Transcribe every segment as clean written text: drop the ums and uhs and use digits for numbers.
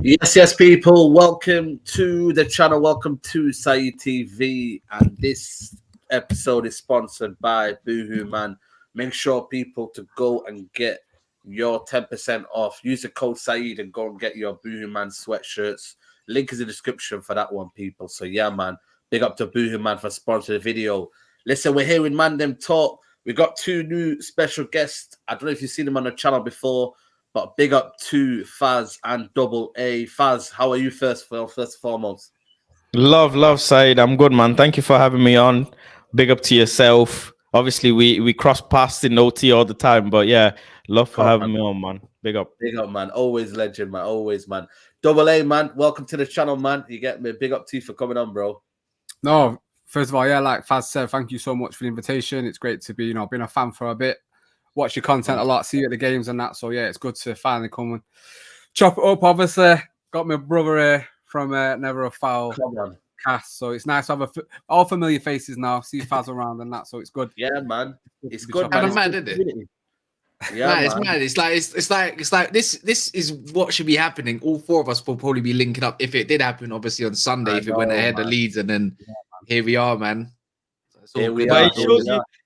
Yes, people. Welcome to the channel. Welcome to Saeed TV. And this episode is sponsored by Boohoo Man. Make sure people to go and get your 10% off. Use the code Saeed and go and get your Boohoo Man sweatshirts. Link is in the description for that one, people. So yeah, man. Big up to Boohoo Man for sponsoring the video. Listen, we're here with Mandem Talk. We've got two new special guests. I don't know if you've seen them on the channel before. But big up to Faz and Double A. Faz, how are you first and foremost? Love, Said. I'm good, man. Thank you for having me on. Big up to yourself. Obviously, we cross paths in OT all the time, but yeah, love for Come having on, me on, man. Big up. big up, man. Always legend, man. Always, man. Double A, man. Welcome to the channel, man. You get me. Big up to you for coming on, bro. No, first of all, yeah, like Faz said, thank you so much for the invitation. It's great to be, been a fan for a bit. Watch your content a lot, see you at the games and that. So yeah, it's good to finally come and chop it up. Obviously, got my brother here from Never a Foul cast, so it's nice to have all familiar faces now. See Faz around and that, so it's good. Yeah, man. It's good, man. It's mad, isn't it? Yeah, man, it's mad. It's like this is what should be happening. All four of us will probably be linking up if it did happen. Obviously on Sunday, if it went ahead of Leeds, and then here we are, man. But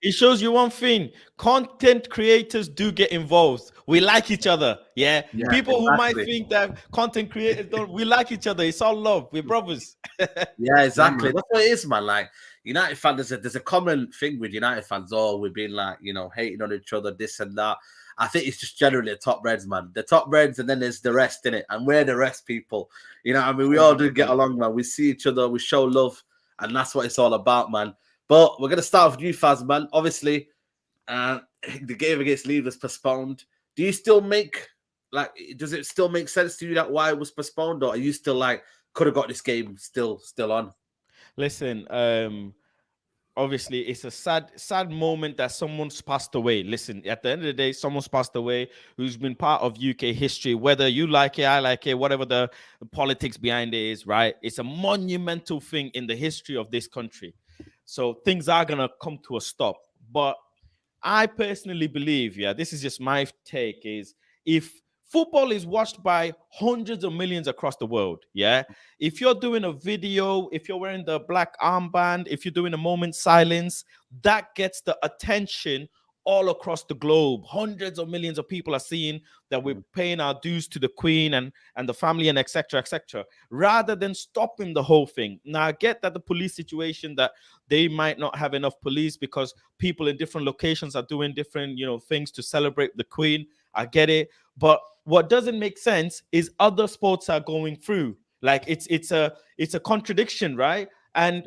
it shows you one thing: content creators do get involved. We like each other. Yeah, people who might think that content creators don't. We like each other. It's all love. We're brothers. Yeah, exactly. That's what it is, man. Like United fans, there's a common thing with United fans. Oh, we've been like hating on each other, this and that. I think it's just generally the top Reds, man. The top Reds, and then there's the rest in it, and we're the rest people. I mean, we all do get along, man. We see each other, we show love, and that's what it's all about, man. But we're going to start with you, Faz, man. Obviously, the game against Leeds was postponed. Do you still does it still make sense to you that why it was postponed? Or are you still like, could have got this game still on? Listen, obviously, it's a sad moment that someone's passed away. Listen, at the end of the day, someone's passed away who's been part of UK history. Whether you like it, I like it, whatever the politics behind it is, right? It's a monumental thing in the history of this country. So things are going to come to a stop. But I personally believe, this is just my take, is if football is watched by hundreds of millions across the world, if you're doing a video, if you're wearing the black armband, if you're doing a moment's silence, that gets the attention all across the globe. Hundreds of millions of people are seeing that we're paying our dues to the Queen and the family and etc., rather than stopping the whole thing. Now, I get that the police situation, that they might not have enough police because people in different locations are doing different, things to celebrate the Queen. I get it. But what doesn't make sense is other sports are going through. Like it's a contradiction, right? And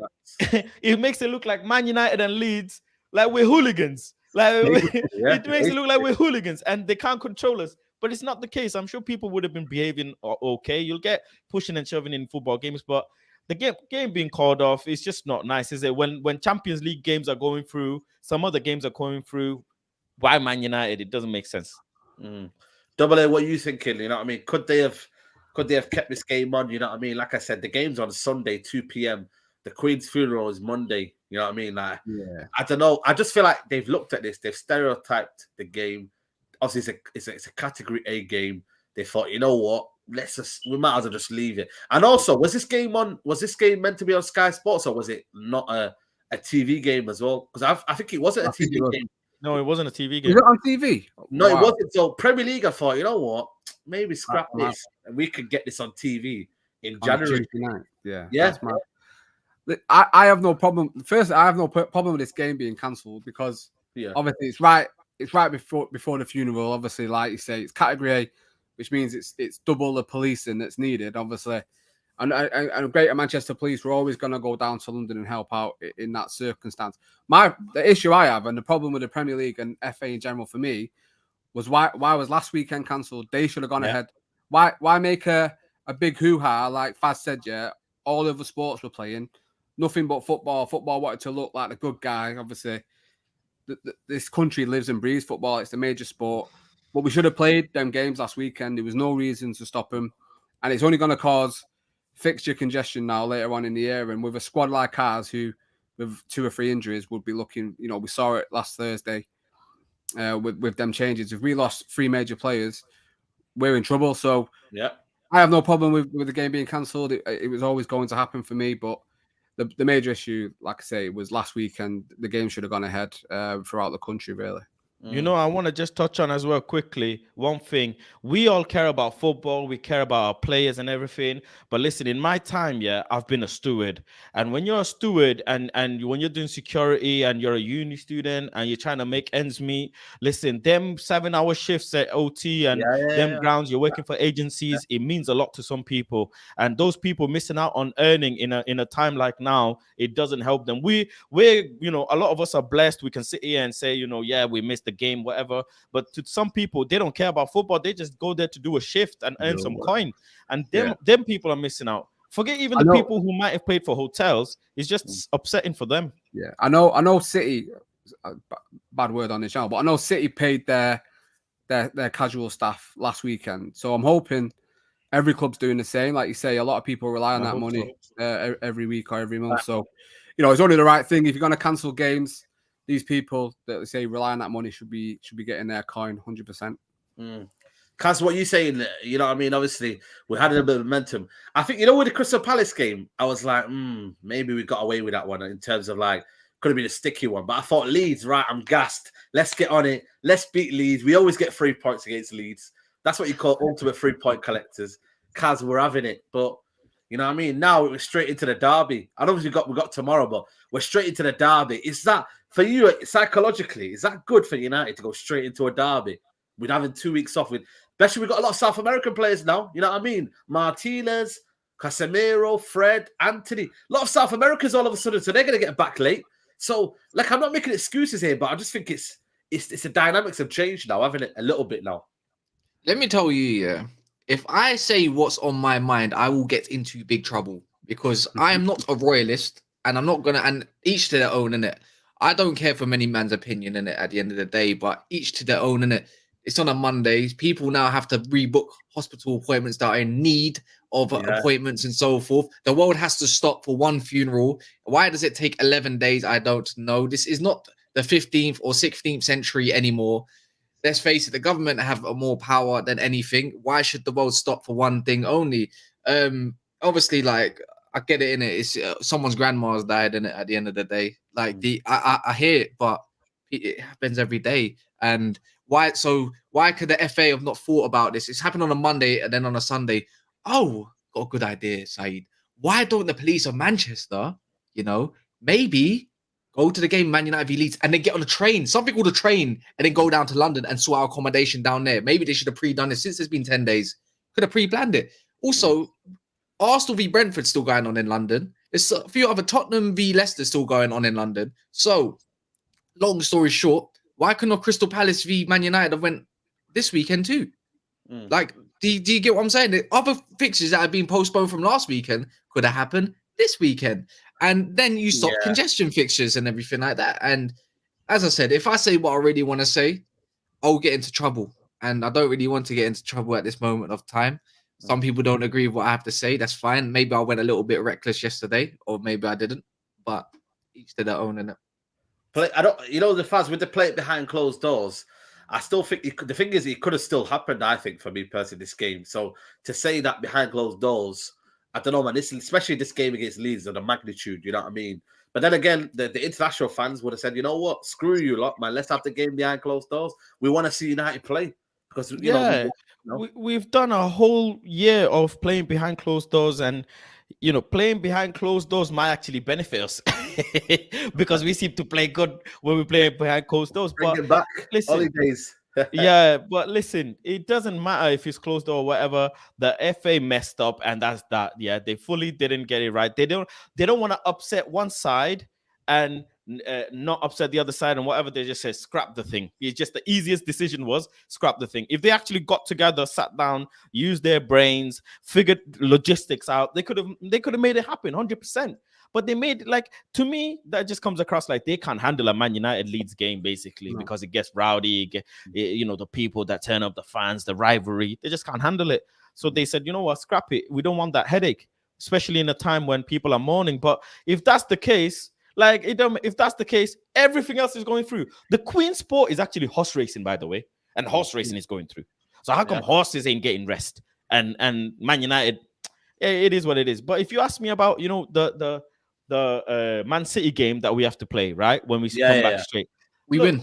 it makes it look like Man United and Leeds, like we're hooligans. Like it makes it look like we're hooligans and they can't control us. But it's not the case. I'm sure people would have been behaving okay. You'll get pushing and shoving in football games, but the game being called off is just not nice, is it? When Champions League games are going through, some other games are going through. Why Man United? It doesn't make sense. Double A, what are you thinking? You know what I mean? Could they have kept this game on? You know what I mean? Like I said, the game's on Sunday, 2 p.m. The Queen's funeral is Monday. You know what I mean? Like, I don't know. I just feel like they've looked at this. They've stereotyped the game. Obviously, it's a Category A game. They thought, you know what? We might as well just leave it. And also, was this game meant to be on Sky Sports, or was it not a TV game as well? Because I think it wasn't a TV game. No, it wasn't a TV game. Was it on TV? No, it wasn't. So Premier League, I thought, you know what? Maybe scrap this, and we could get this on TV in January. Yeah. I have no problem. First, I have no problem with this game being cancelled because obviously it's right before the funeral. Obviously, like you say, it's Category A, which means it's double the policing that's needed. Obviously, and Greater Manchester Police were always going to go down to London and help out in that circumstance. The issue I have and the problem with the Premier League and FA in general for me was why was last weekend cancelled? They should have gone ahead. Why make a big hoo-ha like Faz said? Yeah, all other sports were playing. Nothing but football. Football wanted to look like the good guy. Obviously, this country lives and breathes football. It's the major sport. But we should have played them games last weekend. There was no reason to stop them. And it's only going to cause fixture congestion now later on in the year. And with a squad like ours, who with 2 or 3 injuries would be looking, we saw it last Thursday with them changes. If we lost 3 major players, we're in trouble. So I have no problem with the game being cancelled. It was always going to happen for me, but the major issue, like I say, was last weekend. The game should have gone ahead throughout the country, really. You know, I want to just touch on as well quickly one thing. We all care about football, we care about our players and everything. But listen, in my time, I've been a steward. And when you're a steward and when you're doing security and you're a uni student and you're trying to make ends meet, listen, them 7-hour shifts at OT and them grounds, you're working for agencies, it means a lot to some people. And those people missing out on earning in a time like now, it doesn't help them. We're you know, a lot of us are blessed. We can sit here and say, you know, we missed the game, whatever. But to some people, they don't care about football. They just go there to do a shift and earn some coin. And them people are missing out. Forget even the people who might have paid for hotels. It's just upsetting for them. Yeah, I know City, bad word on this channel, but I know City paid their casual staff last weekend. So I'm hoping every club's doing the same. Like you say, a lot of people rely on that money every week or every month. So, you know, it's only the right thing. If you're going to cancel games, these people that say rely on that money should be getting their coin 100%. Kaz, what you saying? You know what I mean? Obviously, we had a bit of momentum. I think, you know, with the Crystal Palace game, I was like, maybe we got away with that one in terms of like, could have been a sticky one. But I thought Leeds, right, I'm gassed. Let's get on it. Let's beat Leeds. We always get 3 points against Leeds. That's what you call ultimate 3-point collectors. Kaz, we're having it. But, you know what I mean? Now we're straight into the derby. I know we got tomorrow, but we're straight into the derby. Is that, for you, psychologically, is that good for United to go straight into a derby? We're having 2 weeks off with, especially we've got a lot of South American players now. You know what I mean? Martinez, Casemiro, Fred, Anthony. A lot of South Americans all of a sudden, so they're going to get back late. So, like, I'm not making excuses here, but I just think it's the dynamics have changed now, haven't it? A little bit now. Let me tell you, if I say what's on my mind, I will get into big trouble because I am not a royalist and I'm not going to, and each to their own, innit? I don't care for many man's opinion in it at the end of the day, but each to their own, innit? It's on a Monday. People now have to rebook hospital appointments that are in need of appointments and so forth. The world has to stop for one funeral. Why does it take 11 days? I don't know. This is not the 15th or 16th century anymore. Let's face it, the government have more power than anything. Why should the world stop for one thing only? Obviously, like, I get it in it. It's someone's grandma's died in it at the end of the day. Like I hear it, but it happens every day. And why could the FA have not thought about this? It's happened on a Monday and then on a Sunday. Oh, got a good idea, Saeed. Why don't the police of Manchester, you know, maybe go to the game Man United v Leeds and then get on a train, something called a train, and then go down to London and sort out accommodation down there. Maybe they should have pre-done it since it's been 10 days. Could have pre-planned it. Also, Arsenal v Brentford still going on in London. There's a few other Tottenham v Leicester still going on in London. So, long story short, why couldn't Crystal Palace v Man United have went this weekend too? Like, do you get what I'm saying? The other fixtures that have been postponed from last weekend could have happened this weekend. And then you stop congestion fixtures and everything like that. And as I said, if I say what I really want to say, I'll get into trouble. And I don't really want to get into trouble at this moment of time. Some people don't agree with what I have to say. That's fine. Maybe I went a little bit reckless yesterday, or maybe I didn't. But each to their own, innit? The fans with the play behind closed doors. I still think the thing is, it could have still happened. I think for me personally, this game. So to say that behind closed doors, I don't know, man. Especially this game against Leeds, of the magnitude. You know what I mean? But then again, the international fans would have said, you know what? Screw you lot, man. Let's have the game behind closed doors. We want to see United play because we've done a whole year of playing behind closed doors, and playing behind closed doors might actually benefit us because we seem to play good when we play behind closed doors. Bring it back. Listen, holidays. But listen, it doesn't matter if it's closed door or whatever. The FA messed up, and that's that. Yeah, they fully didn't get it right. They don't want to upset one side and not upset the other side and whatever. They just say scrap the thing. It's just the easiest decision was scrap the thing. If they actually got together, sat down, used their brains, figured logistics out, they could have made it happen 100%. But they made, like, to me, that just comes across like they can't handle a Man United Leeds game, basically, because it gets rowdy. The people that turn up, the fans, the rivalry, they just can't handle it. So they said, you know what, scrap it. We don't want that headache, especially in a time when people are mourning. But if that's the case, if that's the case, everything else is going through. The Queen sport is actually horse racing, by the way, and horse racing is going through. So how come horses ain't getting rest? and Man United, it is what it is. But if you ask me about, the Man City game that we have to play, right, when we come back straight, we win.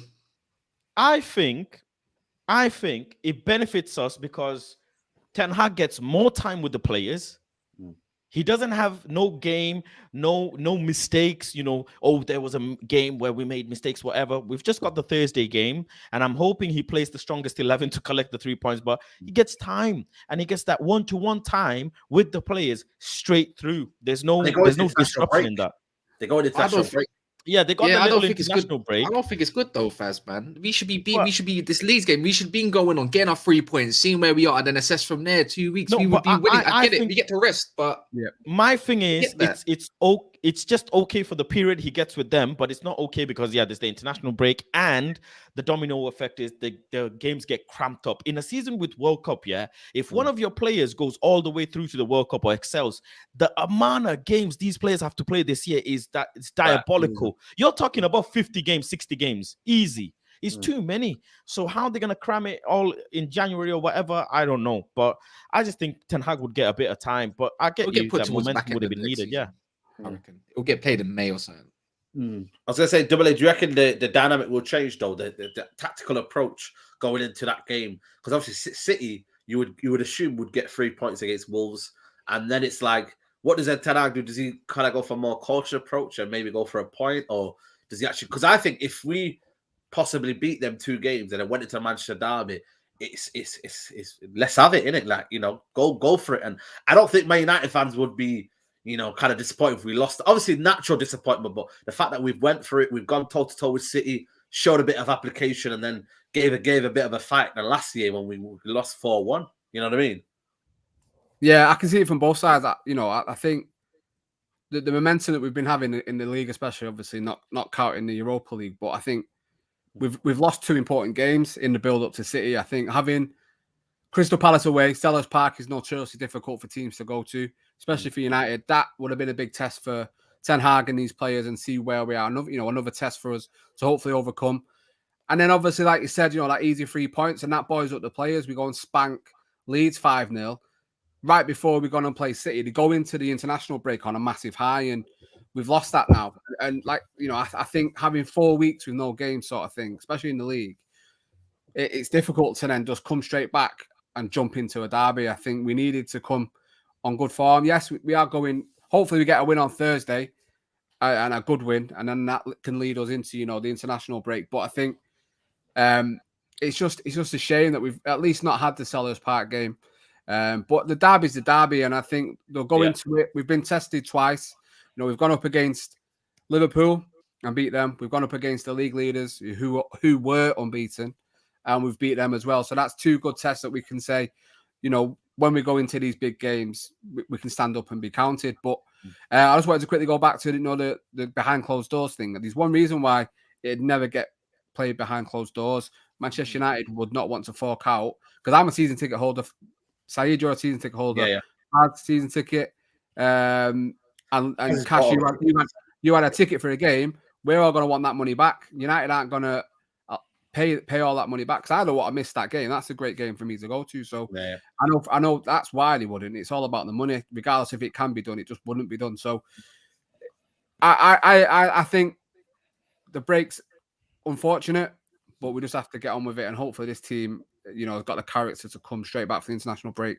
I think it benefits us because Ten Hag gets more time with the players. He doesn't have no game, no mistakes. There was a game where we made mistakes, whatever. We've just got the Thursday game, and I'm hoping he plays the strongest 11 to collect the 3 points. But he gets time, and he gets that one-to-one time with the players straight through. There's no disruption in that. They go into international break. Yeah, they got I don't think international break. I don't think it's good though, Faz, man. We should be this Leeds game. We should be going on, getting our 3 points, seeing where we are, and then assess from there. 2 weeks, we would be winning. I get it. We get to rest, but my thing is, it's just okay for the period he gets with them, but it's not okay because there's the international break, and the domino effect is the games get cramped up in a season with World Cup. If one of your players goes all the way through to the World Cup or excels, the amount of games these players have to play this year it's diabolical. You're talking about 50 games, 60 games, easy. It's too many. So how are they going to cram it all in January or whatever? I don't know. But I just think Ten Hag would get a bit of time. But I get that momentum would have been needed. Season. I reckon it'll get played in May or something. I was going to say, Double A, do you reckon the dynamic will change, though, the tactical approach going into that game? Because obviously City, you would assume, would get 3 points against Wolves. And then it's like, what does Ten Hag do? Does he kind of go for a more cautious approach and maybe go for a point? Or does he actually... Because I think if we possibly beat them 2 games and then went into Manchester derby, it's let's have it, innit? Like, go for it. And I don't think Man United fans would be, kind of disappointed if we lost. Obviously, natural disappointment, but the fact that we've went for it, we've gone toe-to-toe with City, showed a bit of application, and then gave a bit of a fight than last year when we lost 4-1. You know what I mean? Yeah, I can see it from both sides. I think the momentum that we've been having in the league, especially, obviously not counting the Europa League, but I think we've lost 2 important games in the build-up to City. I think having Crystal Palace away, Selhurst Park is notoriously difficult for teams to go to, especially for United. That would have been a big test for Ten Hag and these players and see where we are. Another test for us to hopefully overcome. And then obviously, like you said, that easy 3 points, and that buoys up the players. We go and spank Leeds 5-0 right before we go on and play City. They go into the international break on a massive high, and we've lost that now. And I think having 4 weeks with no game sort of thing, especially in the league, it's difficult to then just come straight back and jump into a derby. I think we needed to come on good form. Yes, we are going. Hopefully, we get a win on Thursday and a good win, and then that can lead us into the international break. But I think it's just a shame that we've at least not had the Selhurst Park game. But the derby's the derby, and I think they'll go into it. We've been tested twice. We've gone up against Liverpool and beat them. We've gone up against the league leaders who were unbeaten, and we've beat them as well. So that's 2 good tests that we can say, when we go into these big games, we can stand up and be counted. But I just wanted to quickly go back to the behind closed doors thing. There's one reason why it'd never get played behind closed doors. Manchester United would not want to fork out, because I'm a season ticket holder. Saeed, you're a season ticket holder. Yeah. I had a season ticket. And Cash, you had a ticket for a game. We're all going to want that money back. United aren't going to pay all that money back, because I don't want to miss that game. That's a great game for me to go to. So I know that's why they wouldn't. It's all about the money, regardless if it can be done. It just wouldn't be done. So I think the break's unfortunate, but we just have to get on with it, and hopefully this team, has got the character to come straight back for the international break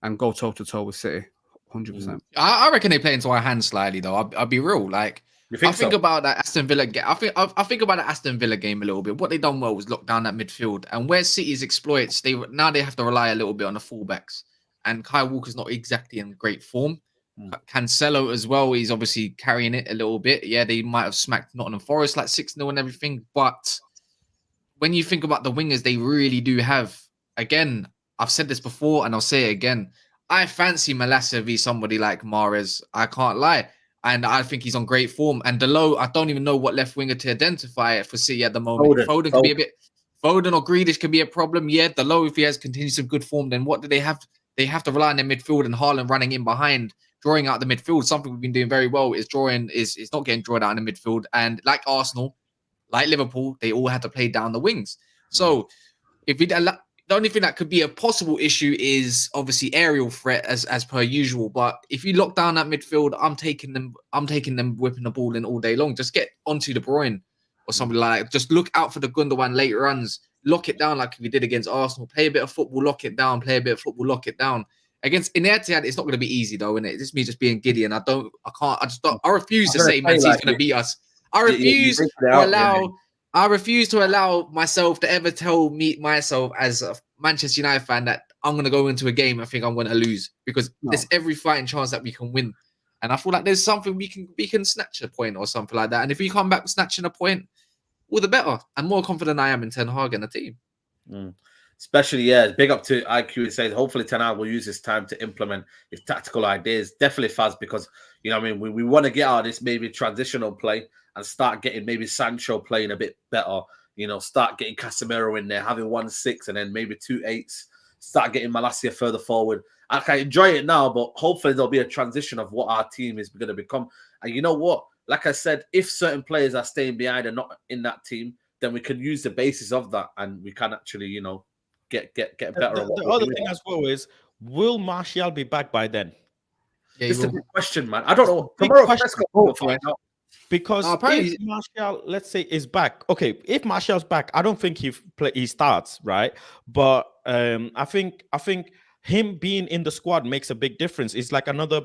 and go toe to toe with City. 100%. I reckon they play into our hands slightly, though. I'll be real. Like, I think about that Aston Villa game. I think about the Aston Villa game a little bit. What they done well was lock down that midfield, and where City's exploits, they have to rely a little bit on the fullbacks. And Kyle Walker's not exactly in great form. Cancelo as well. He's obviously carrying it a little bit. Yeah, they might have smacked Nottingham Forest like 6-0 and everything, but when you think about the wingers, they really do have. Again, I've said this before, and I'll say it again. I fancy Malassa v somebody like Mahrez. I can't lie. And I think he's on great form. And Delo, I don't even know what left winger to identify for City at the moment. Foden can be a bit... Foden or Grealish can be a problem. Yeah, Delo, if he has continued some good form, then what do they have? They have to rely on their midfield, and Haaland running in behind, drawing out the midfield. Something we've been doing very well is not getting drawn out in the midfield. And like Arsenal, like Liverpool, they all had to play down the wings. So if the only thing that could be a possible issue is obviously aerial threat as per usual. But if you lock down that midfield, I'm taking them whipping the ball in all day long. Just get onto De Bruyne or something like that. Just look out for the Gundogan late runs. Lock it down like we did against Arsenal. Play a bit of football, lock it down. Play a bit of football, lock it down. Against in Etihad, it's not going to be easy though, innit? It's me just being giddy, and I refuse to say Man City's going to beat us. I refuse to allow myself to ever tell myself as a Manchester United fan that I'm going to go into a game and think I'm going to lose, because there's every fighting chance that we can win. And I feel like there's something we can snatch a point or something like that. And if we come back snatching a point, all the better. I'm more confident I am in Ten Hag and the team. Especially, big up to IQ. It says hopefully Ten Hag will use this time to implement his tactical ideas. Definitely Faz, because you know what I mean, we want to get out of this maybe transitional play and start getting maybe Sancho playing a bit better. You know, start getting Casemiro in there, having 1-6 and then maybe 2-8s. Start getting Malacia further forward. I can enjoy it now, but hopefully there'll be a transition of what our team is going to become. And you know what? Like I said, if certain players are staying behind and not in that team, then we can use the basis of that, and we can actually, you know, get better. The other thing as well is, will Martial be back by then? Yeah, it's a big question, man. I don't know. Tomorrow, we'll find out. Because if Martial, let's say, is back, okay. If Martial's back, I don't think he starts, right? But I think him being in the squad makes a big difference. It's like another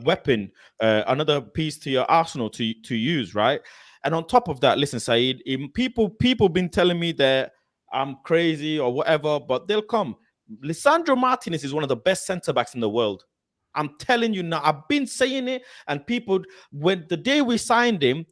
weapon, another piece to your arsenal to use, right? And on top of that, listen, Saeed, people been telling me that I'm crazy or whatever, but they'll come. Lisandro Martinez is one of the best centre backs in the world. I'm telling you now, I've been saying it, and people, when the day we signed him,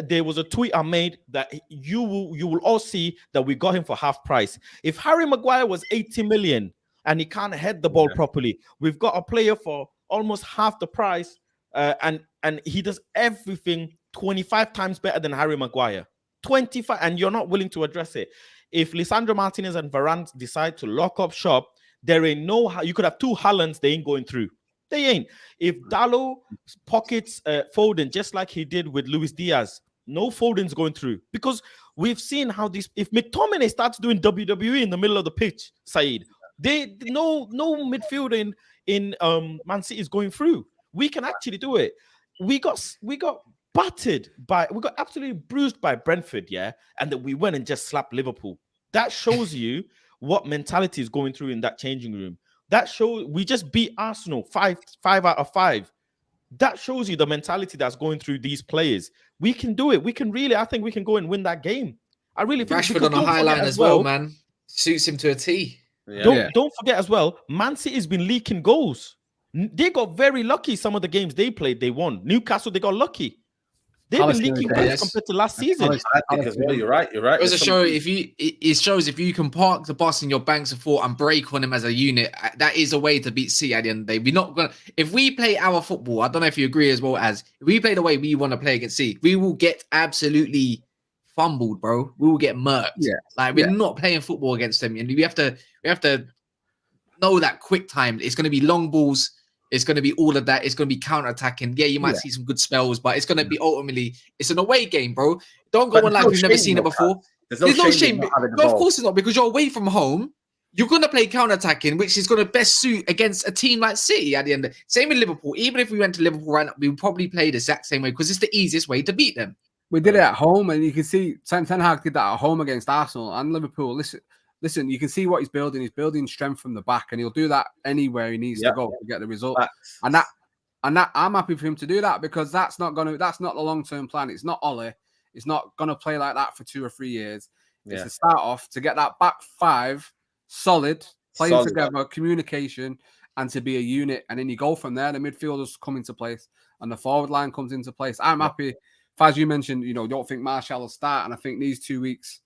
there was a tweet I made that you will all see that we got him for half price. If Harry Maguire was 80 million and he can't head the ball properly, we've got a player for almost half the price, and he does everything 25 times better than Harry Maguire. 25, and you're not willing to address it. If Lisandro Martinez and Varane decide to lock up shop, there ain't no, you could have two Haalands, they ain't going through. They ain't. If Dalot pockets Foden just like he did with Luis Diaz, no Foden's going through, because we've seen how this. If McTominay starts doing WWE in the middle of the pitch, Saeed, no midfielder in Man City is going through. We can actually do it. We got battered we got absolutely bruised by Brentford, and that we went and just slapped Liverpool. That shows you what mentality is going through in that changing room. That shows we just beat Arsenal 5 out of 5. That shows you the mentality that's going through these players. We can do it. I think we can go and win that game. I really think Rashford on a high line as well, man. Suits him to a T. Don't forget as well, Man City's been leaking goals. They got very lucky. Some of the games they played, they won. Newcastle, they got lucky. They've been leaking goals compared to last season. You're right. It shows if you can park the bus in your banks of thought and break on them as a unit, that is a way to beat City at the end of the day. We're not gonna, if we play our football, I don't know if you agree as well, as if we play the way we want to play against City, we will get absolutely fumbled, bro. We will get murked. We're not playing football against them, and we have to know that quick time. It's going to be long balls. It's going to be all of that. It's going to be counter-attacking. Yeah, you might see some good spells, but it's going to be ultimately, it's an away game, bro. Don't go on like we've never seen it before. There's no shame. No, of course it's not, because you're away from home. You're going to play counter-attacking, which is going to best suit against a team like City at the end. Same with Liverpool. Even if we went to Liverpool right now, we would probably play the exact same way, because it's the easiest way to beat them. We did it at home, and you can see Ten Hag did that at home against Arsenal and Liverpool. Listen, you can see what he's building. He's building strength from the back, and he'll do that anywhere he needs to go to get the result. And I'm happy for him to do that, because that's not the long-term plan. It's not Ole. It's not gonna play like that for 2 or 3 years. It's to start off to get that back five solid, playing together, communication, and to be a unit. And then you go from there. The midfielders come into place, and the forward line comes into place. I'm happy. As you mentioned, don't think Martial will start, and I think these 2 weeks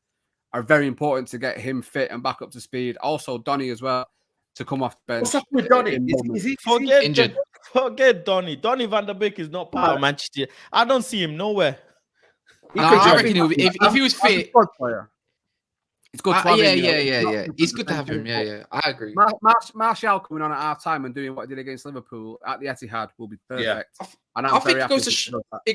are very important to get him fit and back up to speed. Also, Donny as well, to come off the bench. What's up with Donny? Is he injured? Forget Donny. Donny van der Beek is not part of Manchester. I don't see him nowhere. I reckon if he was fit, it's good to have him. Yeah. It's good to have him. Yeah. I agree. Martial coming on at half time and doing what he did against Liverpool at the Etihad will be perfect. Yeah. And I think it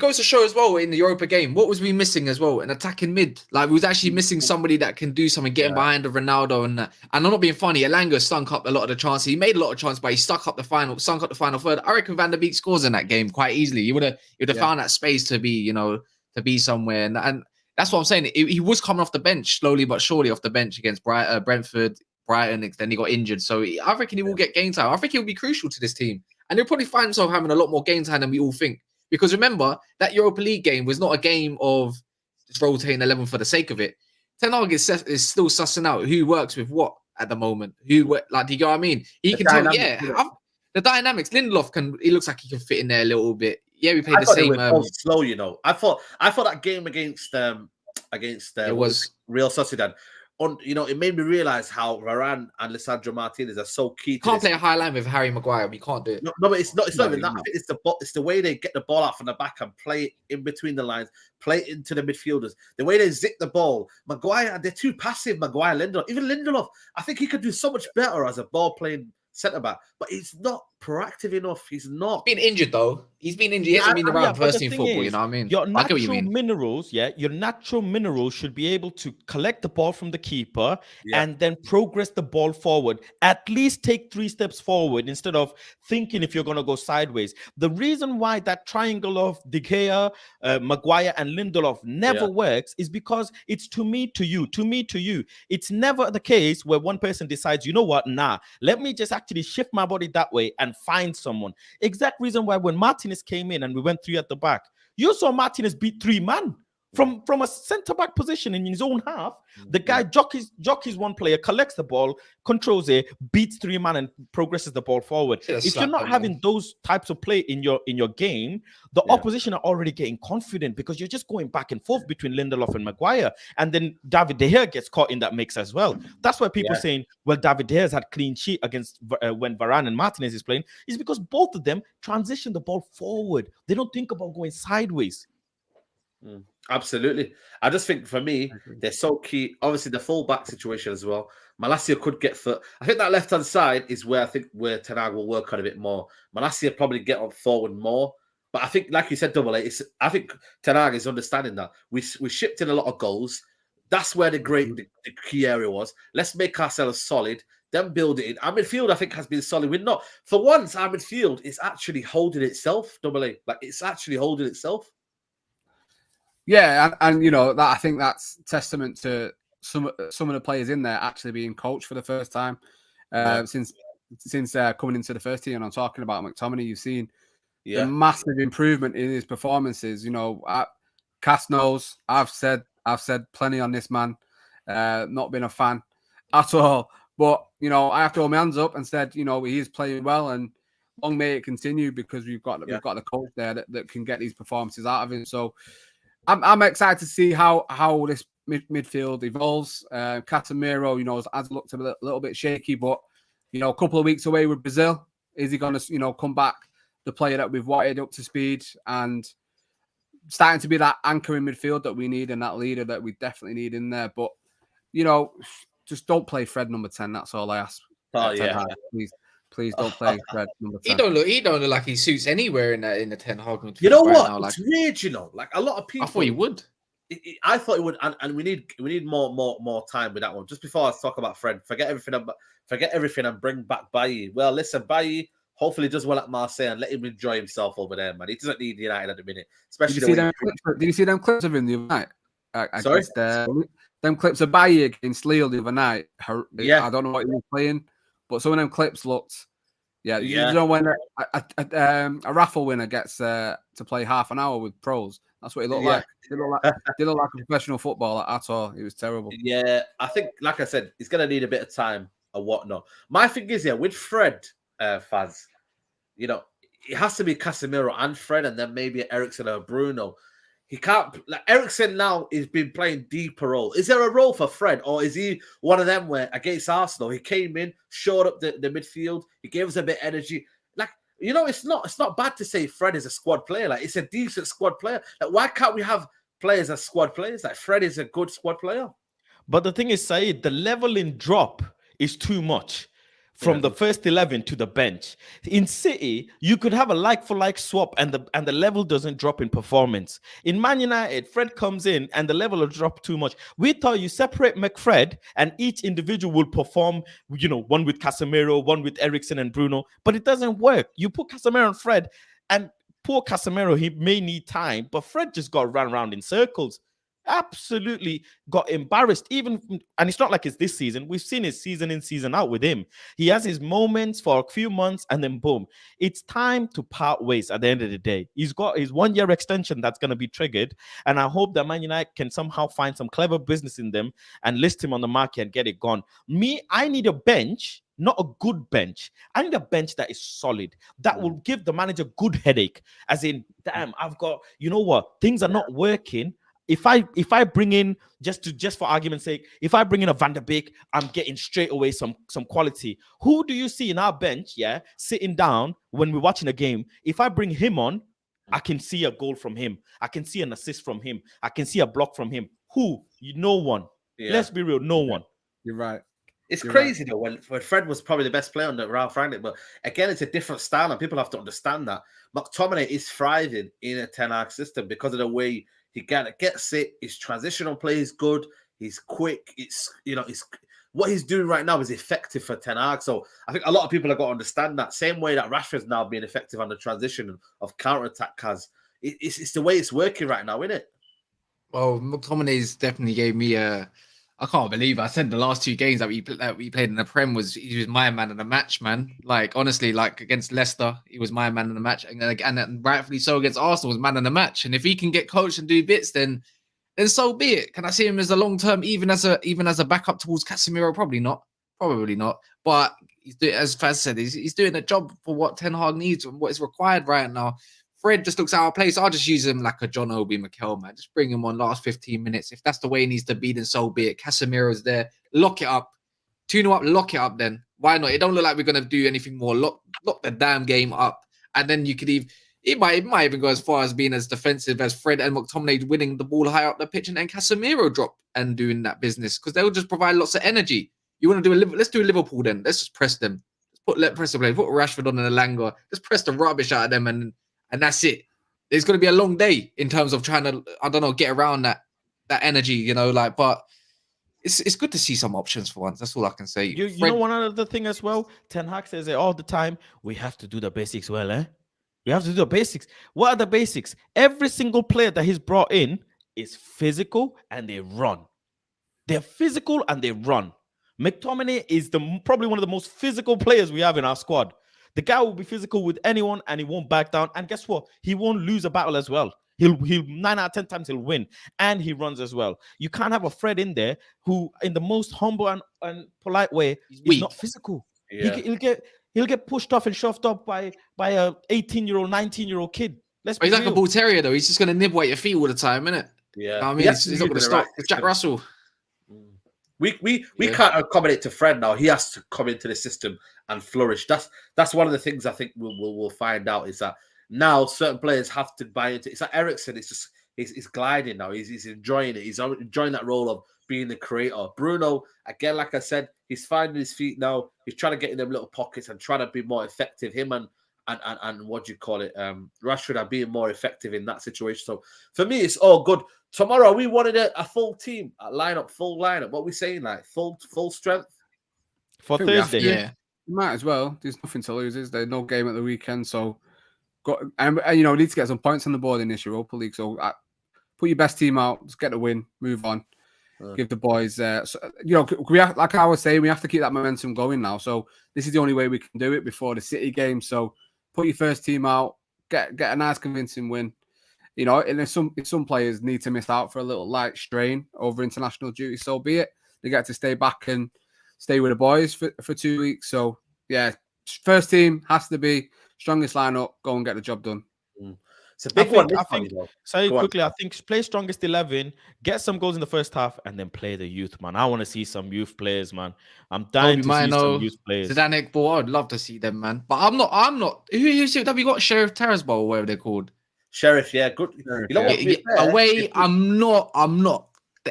goes to show as well in the Europa game. What was we missing as well? An attacking mid. Like we was actually missing somebody that can do something, getting behind the Ronaldo and that. And I'm not being funny. Elanga stunk up a lot of the chances. He made a lot of chances, but he sunk up the final third. I reckon Van der Beek scores in that game quite easily. He would have found that space to be somewhere. And that's what I'm saying. He was coming off the bench slowly but surely off the bench against Brentford, Brighton. Then he got injured. So I reckon he will get game time. I think he'll be crucial to this team. And he'll probably find himself having a lot more game time than we all think. Because remember, that Europa League game was not a game of just rotating 11 for the sake of it. Ten Hag is still sussing out who works with what at the moment. Do you know what I mean? He can tell, the dynamics. Lindelof he looks like he can fit in there a little bit. Yeah, we played the same. Slow, you know. I thought that game against it was Real Sociedad. It made me realize how Varane and Lisandro Martinez are so key. Can't play a high line with Harry Maguire. We can't do it. No, but it's not even that. It's the way they get the ball out from the back and play it in between the lines, play it into the midfielders. The way they zip the ball. Maguire, they're too passive. Maguire, Lindelof, even Lindelof. I think he could do so much better as a ball playing centre back, but he's not proactive enough. He's not. Been injured though. He's been injured. He hasn't been around first team football. You know what I mean? Your natural minerals, your natural minerals should be able to collect the ball from the keeper and then progress the ball forward. At least take 3 steps forward instead of thinking if you're going to go sideways. The reason why that triangle of De Gea, Maguire, and Lindelof never works is because it's to me to you, to me to you. It's never the case where one person decides, you know what, let me just actually shift my body that way and find someone. Exact reason why when Martinez came in and we went 3 at the back, you saw Martinez beat 3 man from a centre-back position in his own half. The guy jockeys one player, collects the ball, controls it, beats 3 man and progresses the ball forward. If you're not having those types of play in your game, the opposition are already getting confident because you're just going back and forth between Lindelof and Maguire. And then David De Gea gets caught in that mix as well. That's why people are saying, well, David De Gea's had clean sheet against when Varane and Martinez is playing, is because both of them transition the ball forward. They don't think about going sideways. Absolutely. I just think for me, they're so key. Obviously, the full-back situation as well. Malacia could get foot. I think that left-hand side is where Ten Hag will work on a bit more. Malacia probably get on forward more. But I think, like you said, Double A, I think Ten Hag is understanding that. We shipped in a lot of goals. That's where the key area was. Let's make ourselves solid, then build it in. Our midfield, I think, has been solid. We're not. For once, our midfield is actually holding itself, Double A. Like, it's actually holding itself. Yeah, and that I think that's testament to some of the players in there actually being coached for the first time since coming into the first team. And I'm talking about McTominay. You've seen the massive improvement in his performances. Cass knows I've said plenty on this man. Not been a fan at all, but I have to hold my hands up and said he is playing well and long may it continue because we've got the coach there that can get these performances out of him. So. I'm excited to see how this midfield evolves. Casemiro, has looked a little bit shaky, but a couple of weeks away with Brazil, is he going to come back the player that we've wanted up to speed and starting to be that anchor in midfield that we need and that leader that we definitely need in there. But just don't play Fred number 10. That's all I ask. Oh yeah, Please don't play Fred number 10. He don't look like he suits anywhere in the Ten Hag. You know what? Now, it's weird. Like a lot of people. I thought he would. I thought he would, and we need more time with that one. Just before I talk about Fred, forget everything and bring back Bailly. Well, listen, Bailly hopefully does well at Marseille and let him enjoy himself over there, man. He doesn't need United at the minute, especially. Did you see them clips of him the other night? Sorry, them clips of Bailly against Lille the other night. I don't know what he was playing. But some of them clips looked, when a raffle winner gets to play half an hour with pros, that's what he looked like. He looked like a professional footballer at all. He was terrible. Yeah, I think, like I said, he's going to need a bit of time or whatnot. My thing is, with Fred, Faz, it has to be Casemiro and Fred, and then maybe Eriksen or Bruno. He can't. Like Eriksen now has been playing deeper role. Is there a role for Fred, or is he one of them where against Arsenal he came in, showed up the midfield, he gave us a bit of energy? Like it's not bad to say Fred is a squad player. Like it's a decent squad player. Like why can't we have players as squad players? Like Fred is a good squad player. But the thing is, Saeed, the leveling drop is too much from the first 11 to the bench. In City, you could have a like-for-like swap and the level doesn't drop in performance. In Man United, Fred comes in and the level will drop too much. We thought you separate McFred and each individual will perform, one with Casemiro, one with Eriksen and Bruno, but it doesn't work. You put Casemiro and Fred, and poor Casemiro, he may need time, but Fred just got run around in circles. Absolutely got embarrassed. And it's not like it's this season. We've seen it season in, season out with him. He has his moments for a few months and then boom. It's time to part ways at the end of the day. He's got his 1 year extension that's going to be triggered. And I hope that Man United can somehow find some clever business in them and list him on the market and get it gone. I need a bench, not a good bench. I need a bench that is solid, that will give the manager good headache. As in, damn, I've got, things are not working. If I bring in, just for argument's sake, if I bring in a Van der Beek, I'm getting straight away some quality. Who do you see in our bench, sitting down when we're watching a game? If I bring him on, I can see a goal from him. I can see an assist from him. I can see a block from him. Who? No one. Yeah. Let's be real, no one. You're right. It's crazy though when Fred was probably the best player on the Ralph Rangnick, but again, it's a different style and people have to understand that. McTominay is thriving in a Ten Hag system because of the way he gets it. His transitional play is good. He's quick. It's what he's doing right now is effective for Ten Hag. So I think a lot of people have got to understand that. Same way that Rashford's now being effective on the transition of counter-attack has. It's the way it's working right now, isn't it? Well, McTominay's definitely gave me I can't believe I said the last 2 games that we played in the Prem he was my man of the match, man. Like honestly, like against Leicester, he was my man of the match, and rightfully so against Arsenal was man of the match. And if he can get coached and do bits, then so be it. Can I see him as a long term, even as a backup towards Casemiro? Probably not. But as Faz said, he's doing a job for what Ten Hag needs and what is required right now. Fred just looks out of place. I'll just use him like a John Obi Mikel, man. Just bring him on last 15 minutes. If that's the way he needs to be, then so be it. Casemiro's there. Lock it up. 2-0 up, lock it up then. Why not? It don't look like we're going to do anything more. Lock the damn game up. And then you could it might even go as far as being as defensive as Fred and McTominay winning the ball higher up the pitch and then Casemiro drop and doing that business because they'll just provide lots of energy. You want to do let's do Liverpool then. Let's just press them. Let press the play. Put Rashford on and Elanga. Just press the rubbish out of them and that's it. It's going to be a long day in terms of trying to, I don't know, get around that energy, but it's good to see some options for once. That's all I can say. You know one other thing as well? Ten Hag says it all the time. We have to do the basics well, eh? We have to do the basics. What are the basics? Every single player that he's brought in is physical and they run. They're physical and they run. McTominay is probably one of the most physical players we have in our squad. The guy will be physical with anyone and he won't back down. And guess what? He won't lose a battle as well. He'll 9 out of 10 times he'll win. And he runs as well. You can't have a Fred in there who, in the most humble and polite way, is not physical. Yeah. He'll get pushed off and shoved up by a 18-year-old, 19-year-old kid. He's like a bull terrier though. He's just gonna nibble at your feet all the time, innit? Yeah. I mean, he's not gonna stop. It's Jack Russell. We can't accommodate to Fred now. He has to come into the system and flourish. That's one of the things I think we'll find out is that now certain players have to buy into. It's like Eriksen. It's just he's gliding now. He's enjoying it. He's enjoying that role of being the creator. Bruno, again, like I said, he's finding his feet now. He's trying to get in them little pockets and trying to be more effective. Him and what do you call it? Rashford are being more effective in that situation. So for me, it's all good. Tomorrow we wanted a full team, full lineup. What are we saying, like full strength for Thursday? Yeah, you might as well. There's nothing to lose. There's no game at the weekend, so we need to get some points on the board in this Europa League. So put your best team out, just get a win, move on, give the boys. Like I was saying, we have to keep that momentum going now. So this is the only way we can do it before the City game. So put your first team out, get a nice convincing win. And if some players need to miss out for a little light strain over international duty, so be it. They get to stay back and stay with the boys for 2 weeks. So, yeah, first team has to be strongest lineup, go and get the job done. It's a big one. I think play strongest 11, get some goals in the first half, and then play the youth, man. I want to see some youth players, man. I'm dying to see some youth players. Zidane ball, I'd love to see them, man. But I'm not. Who have we got? Sheriff Tiraspol or whatever they're called. Sheriff, yeah, good. Away, I'm not.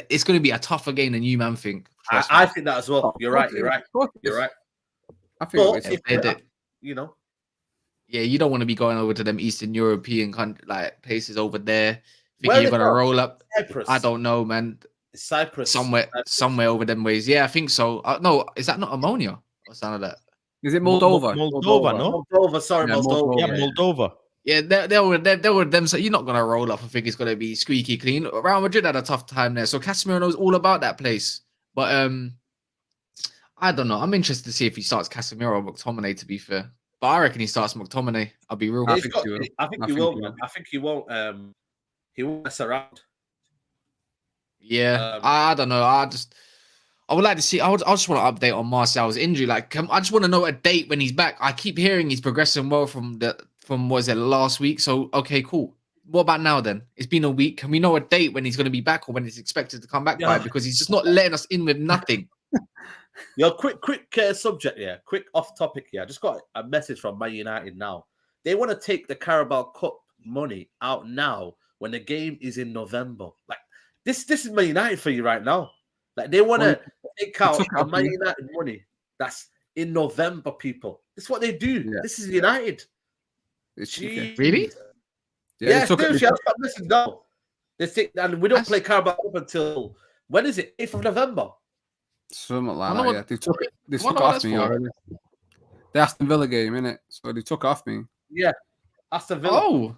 it's going to be a tougher game than you man think. I think that as well. You're right. You're right. You're right. I think But if, you know, yeah, you don't want to be going over to them Eastern European like places over there. Thinking you're gonna roll up. Cyprus. I don't know, man. Cyprus. Somewhere over them ways. Yeah, I think so. No, is that not ammonia or something like that? Is it Moldova? Moldova, no? Moldova, sorry, Moldova. Yeah, Moldova. Yeah, they were them. So you're not gonna roll up and think it's gonna be squeaky clean. Real Madrid had a tough time there, so Casemiro knows all about that place. But I don't know. I'm interested to see if he starts Casemiro or McTominay. To be fair, but I reckon he starts McTominay. I'll be real. I think he will. Man. I think he won't. He won't mess around. Yeah, I don't know. I would like to see. I just want to update on Martial's injury. Like, I just want to know a date when he's back. I keep hearing he's progressing well from what was it last week. So okay, cool. What about now then? It's been a week. Can we know a date when he's going to be back or when he's expected to come back by? Because he's just not letting us in with nothing. Yo, quick subject here. Quick off topic here. I just got a message from Man United now. They want to take the Carabao Cup money out now when the game is in November. Like this is Man United for you right now. Like they want to take out the Man United money that's in November, people. This is what they do. Yeah. This is United. Really? Yeah, listen, no. They think, and we don't play Carabao Cup until when is it? 8th of November. Something like that. Yeah, they took it off me already. The Aston Villa game, innit? So they took it off me. Yeah, Aston Villa. Oh,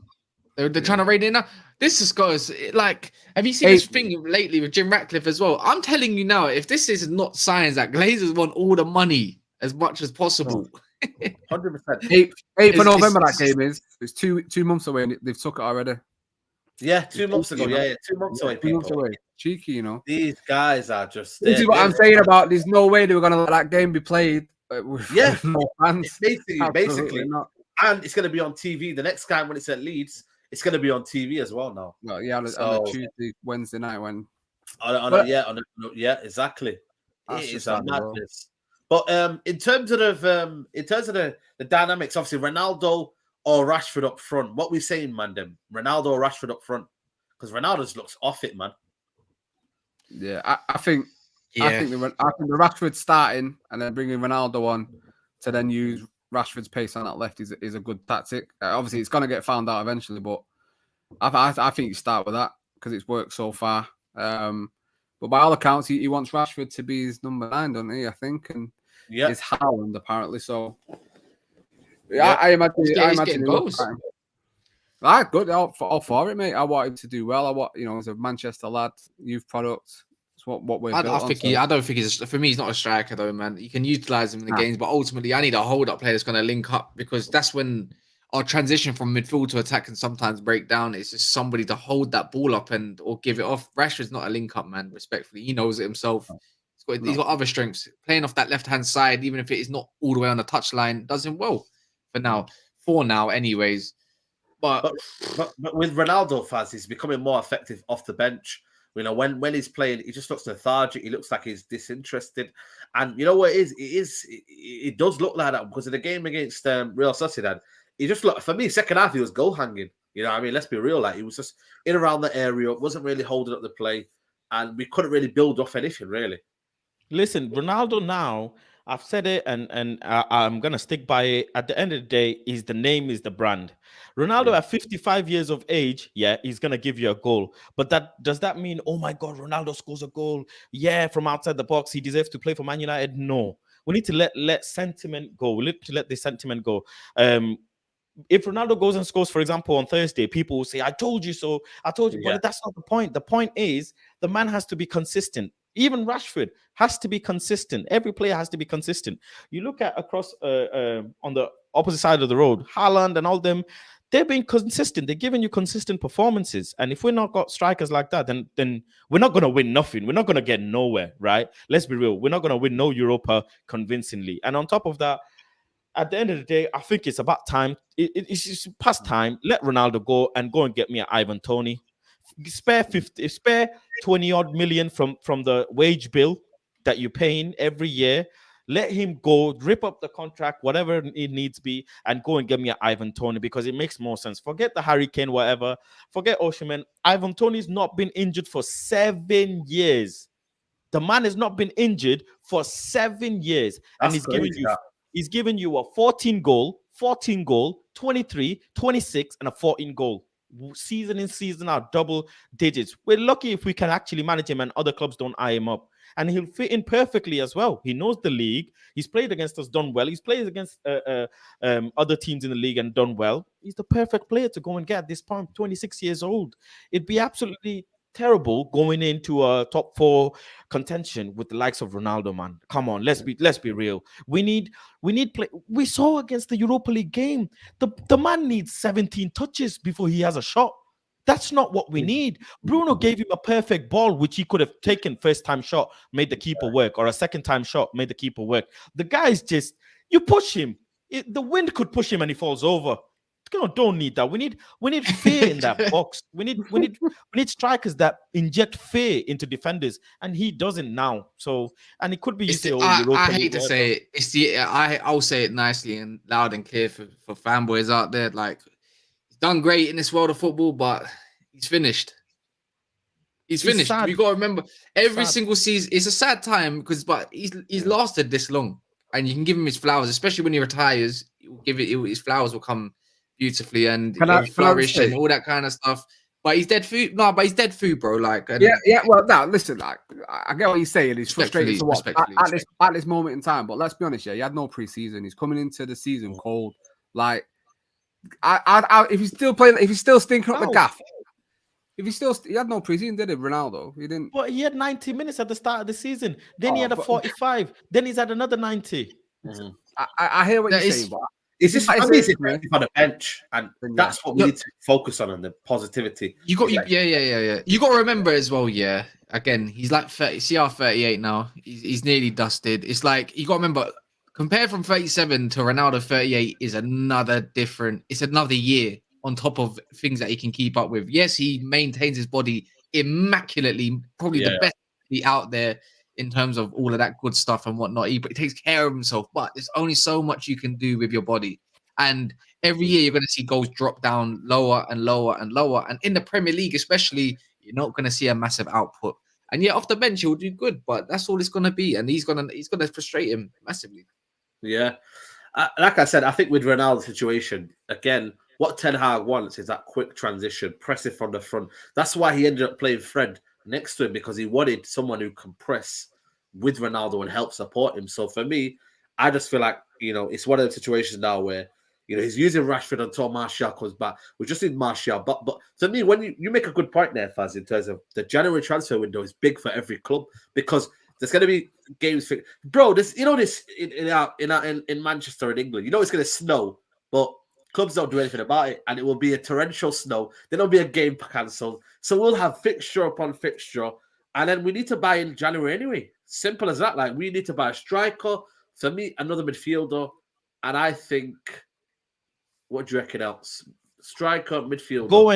they're trying to raid it now. This just goes like, have you seen this thing lately with Jim Ratcliffe as well? I'm telling you now, if this is not signs that Glazers want all the money as much as possible. 100%. 8th of November that game is. It's 2 months away and they've took it already. Yeah, 2 months ago. Yeah, 2 months away. 2 months away. Cheeky, you know. These guys are just. This is what I'm saying about. There's no way they were going to let that game be played with no fans. Basically not. And it's going to be on TV. The next time when it's at Leeds, it's going to be on TV as well now. Well, yeah, on a Tuesday, Wednesday night when. Yeah, exactly. It is a madness. But in terms of the dynamics, obviously Ronaldo or Rashford up front. What we saying, Mandem? Ronaldo or Rashford up front? Because Ronaldo looks off it, man. Yeah, I think the Rashford starting and then bringing Ronaldo on to then use Rashford's pace on that left is a good tactic. Obviously, it's going to get found out eventually, but I think you start with that because it's worked so far. But by all accounts, he wants Rashford to be his number 9, doesn't he? I think, and it's Haaland apparently. So I imagine goals. Good, all for it, mate. I want him to do well. I want, as a Manchester lad, youth product. It's what we're. I don't think he's. For me, he's not a striker though, man. You can utilize him in the games, but ultimately, I need a hold-up player that's going to link up because that's when our transition from midfield to attack can sometimes break down. It's just somebody to hold that ball up or give it off. Rashford's not a link-up man. Respectfully, he knows it himself. He's got other strengths. Playing off that left-hand side, even if it is not all the way on the touchline, does him well. For now, anyways. But with Ronaldo, Faz, he's becoming more effective off the bench. When he's playing, he just looks lethargic. He looks like he's disinterested. And you know what it is? It does look like that because of the game against Real Sociedad. He just looked, for me, second half, he was goal hanging. You know what I mean? Let's be real. Like, he was just in around the area, wasn't really holding up the play. And we couldn't really build off anything, really. Listen, Ronaldo now, I've said it and I'm going to stick by it. At the end of the day, the name is the brand. Ronaldo at 55 years of age, he's going to give you a goal. But does that mean, oh my God, Ronaldo scores a goal? Yeah, from outside the box, he deserves to play for Man United? No. We need to let sentiment go. We need to let the sentiment go. If Ronaldo goes and scores, for example, on Thursday, people will say, I told you so. I told you. But that's not the point. The point is the man has to be consistent. Even Rashford has to be consistent. Every player has to be consistent. You look at across on the opposite side of the road, Haaland and all them, they're being consistent. They're giving you consistent performances. And if we're not got strikers like that, then we're not going to win nothing. We're not going to get nowhere, right? Let's be real. We're not going to win no Europa convincingly. And on top of that, at the end of the day, I think it's about time. It's just past time. Let Ronaldo go and get me an Ivan Toney. Spare 20 odd million from the wage bill that you're paying every year. Let him go, rip up the contract, whatever it needs to be, and go and get me an Ivan Toney because it makes more sense. Forget the Harry Kane, whatever. Forget Osimhen. Ivan Toney's not been injured for 7 years. The man has not been injured for 7 years, and he's giving you a 14 goal, 23, 26, and a 14 goal. Season in, season out, double digits. We're lucky if we can actually manage him and other clubs don't eye him up. And he'll fit in perfectly as well. He knows the league. He's played against us, done well. He's played against other teams in the league and done well. He's the perfect player to go and get at this point, 26 years old. It'd be absolutely terrible going into a top 4 contention with the likes of Ronaldo, man. Come on, let's be real. We need play. We saw against the Europa League game, the man needs 17 touches before he has a shot. That's not what we need. Bruno gave him a perfect ball, which he could have taken first time shot, made the keeper work, or a second time shot, made the keeper work. The guy's just, you push him. The wind could push him and he falls over. Don't need that. We need fear in that box. We need strikers that inject fear into defenders, and he doesn't now. So, and it could be I hate to say it. I'll say it nicely and loud and clear for fanboys out there. Like, he's done great in this world of football, but he's finished. He's finished. You got to remember, every single season, it's a sad time but he's lasted this long, and you can give him his flowers, especially when he retires. His flowers will come beautifully and flourish and all that kind of stuff. But he's dead food. No, but he's dead food, bro. Like, Well, now listen, like, I get what you're saying. He's frustrated to watch at this moment in time. But let's be honest, he had no preseason. He's coming into the season cold. Like, if he's still playing, if he's still stinking up the gaff, he had no preseason, did he? Ronaldo, he didn't. But he had 90 minutes at the start of the season. Then he had a 45. Then he's had another 90. Mm-hmm. I hear what you're saying, but. Is this on the bench, and that's what we need to focus on, and the positivity. You got You got to remember as well. Yeah, again, he's like 30, CR38 now. He's nearly dusted. It's like you got to remember, compared from 37 to Ronaldo 38 is another different. It's another year on top of things that he can keep up with. Yes, he maintains his body immaculately, probably the best out there in terms of all of that good stuff and whatnot. He takes care of himself, but there's only so much you can do with your body. And every year you're going to see goals drop down lower and lower and lower. And in the Premier League, especially, you're not going to see a massive output. And yet off the bench, he'll do good, but that's all it's going to be. And he's going to frustrate him massively. Yeah. Like I said, I think with Ronaldo's situation, again, what Ten Hag wants is that quick transition, press it from the front. That's why he ended up playing Fred next to him, because he wanted someone who can press with Ronaldo and help support him. So for me, I just feel like, it's one of the situations now where, he's using Rashford until Martial comes back. We just need Martial. But for me, when you make a good point there, Faz, in terms of the January transfer window is big for every club, because there's going to be games. Bro, this in Manchester, in England, it's going to snow, but clubs don't do anything about it, and it will be a torrential snow. Then there'll be a game cancelled. So we'll have fixture upon fixture, and then we need to buy in January anyway. Simple as that. Like, we need to buy a striker. For me, another midfielder, and I think, what do you reckon else? Striker, midfielder. Go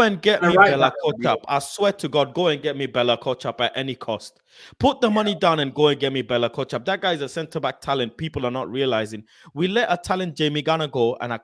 and get me Bella Kotchap. I swear to God, go and get me Bella Kotchap at any cost. Put the money down and go and get me Bella Kotchap. That guy's a centre-back talent. People are not realizing. We let a talent Jamie Garner go, and I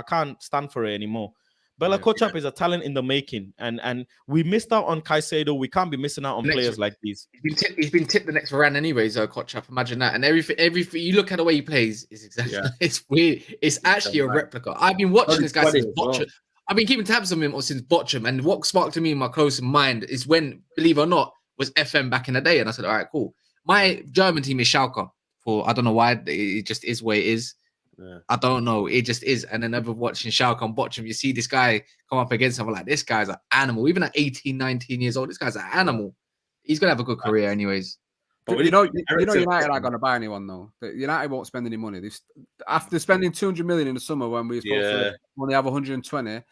can't stand for it anymore. Bella Kotchap is a talent in the making, and we missed out on Caicedo. We can't be missing out on players like these. He's been tipped the next Varane anyways, Kotchap. Imagine that. And everything you look at the way he plays is exactly. It's weird. It's actually a replica. I've been watching this guy since Bochum. I've been keeping tabs on him since Bochum, and what sparked to me in my close mind is when, believe it or not, was FM back in the day, and I said, all right, cool. My German team is Schalke. I don't know why, it just is where it is. Yeah. I don't know. It just is. And then ever watching Schalke and Bochum, you see this guy come up against someone like, this guy's an animal. Even at 18, 19 years old, this guy's an animal. He's going to have a good career anyways. But United aren't going to buy anyone, though. United won't spend any money. After spending 200 million in the summer when we were supposed to only have 120,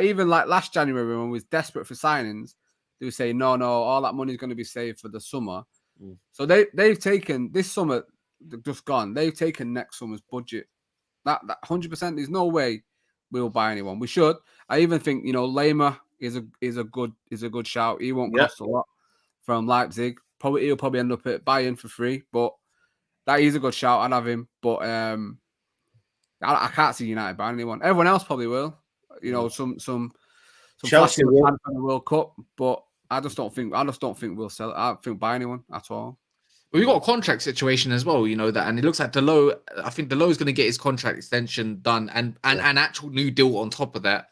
even last January when we was desperate for signings, they would say, no, all that money is going to be saved for the summer. Mm. So they've taken this summer, just gone. They've taken next summer's budget. That 100%. There's no way we'll buy anyone. We should. I even think Lema is a good shout. He won't cost a lot from Leipzig. He'll probably end up at Bayern for free. But That is a good shout. I'd have him, but I can't see United buying anyone. Everyone else probably will. You know, some Chelsea flashy will. plan for the World Cup, but I just don't think we'll sell it. I don't think buy anyone at all. But we've got a contract situation as well, you know that, and it looks like Delo. I think Delo's going to get his contract extension done, and an actual new deal on top of that,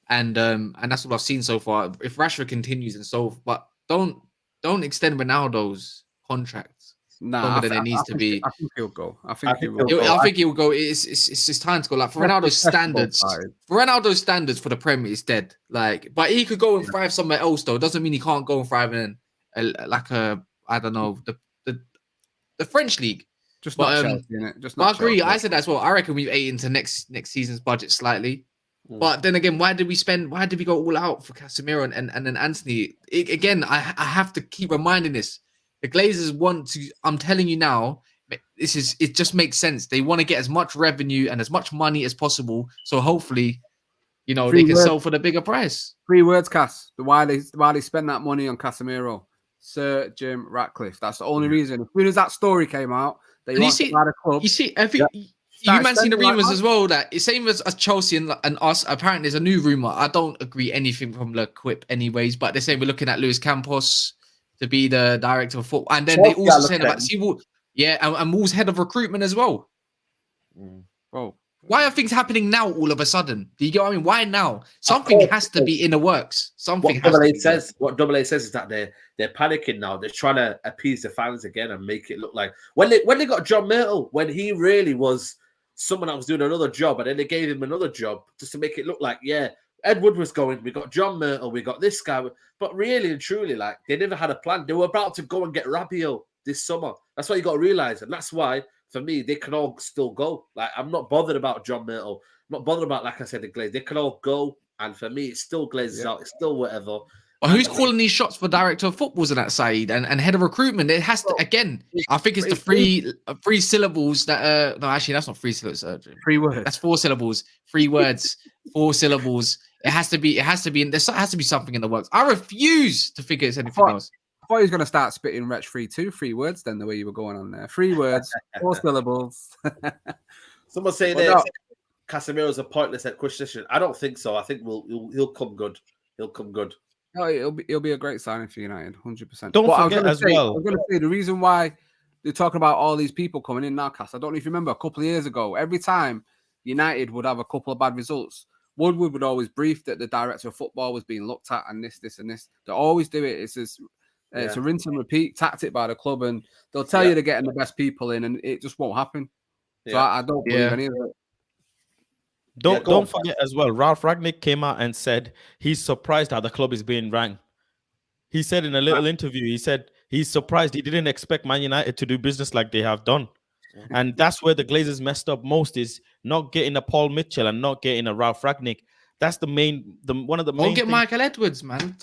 and that's what I've seen so far. If Rashford continues and so, but don't extend Ronaldo's contract longer than it needs to be. I think he'll go. I think he'll go. It's time to go. Like for Ronaldo's standards, for the Premier, it's dead. Like, but he could go and thrive somewhere else, though. Doesn't mean he can't go and thrive in I don't know, the French league. Just not Chelsea, innit? Just not I agree. Chelsea. I said that as well. I reckon we've ate into next season's budget slightly. But then again, why did we go all out for Casemiro and then Anthony? I have to keep reminding this. The Glazers want to, I'm telling you now, it just makes sense. They want to get as much revenue and as much money as possible. So hopefully, you know, they can sell for the bigger price. 3 words, Cass. Why they spend that money on Casemiro? Sir Jim Ratcliffe. That's the only reason. As soon as that story came out, they want to buy the club. You see, you man seen the rumors as well that it's same as Chelsea and us. Apparently, there's a new rumor. I don't agree anything from the quip, anyways. But they're saying we're looking at Luis Campos to be the director of football, and then they also saying about and Wolves head of recruitment as well. Oh, why are things happening now all of a sudden? Do you get what I mean? Why now? Something has to be in the works. What Double A says is that they're panicking now. They're trying to appease the fans again and make it look like when they got John Myrtle, when he really was someone that was doing another job, and then they gave him another job just to make it look like, Ed Wood was going, we got John Myrtle, we got this guy. But really and truly, like, they never had a plan. They were about to go and get Rabiot this summer. That's what you got to realize. And that's why, for me, they can all still go. Like, I'm not bothered about John Myrtle. I'm not bothered about, like I said, the Glaze. They can all go. And for me, it's still Glazes out. It's still whatever. Well, who's calling these shots for director of footballs on that side and head of recruitment? It has to, again, I think it's the three syllables that, no, actually, that's not 3 syllables. 3 words. That's 4 syllables. 3 words, 4 syllables. It has to be, there has to be something in the works. I refuse to think it's anything else. I thought he was going to start spitting Wretch 3 words then, the way you were going on there. 3 words, 4 syllables. Someone saying that Casemiro's a pointless acquisition. I don't think so. I think he'll come good. He'll come good. No, he'll be a great signing for United, 100%. Don't forget as well. I'm going to say the reason why they're talking about all these people coming in now, Cass. I don't know if you remember a couple of years ago, every time United would have a couple of bad results, Woodward would always brief that the director of football was being looked at and this, and this. They always do it. It's a rinse and repeat tactic by the club, and they'll tell you they're getting the best people in, and it just won't happen. So I don't believe any of it. Don't forget as well, Ralph Rangnick came out and said he's surprised how the club is being ranked. He said in a little interview, he said he's surprised. He didn't expect Man United to do business like they have done. And that's where the Glazers messed up most, is not getting a Paul Mitchell and not getting a Ralph Rangnick. That's one of the main Don't get Michael Edwards, man.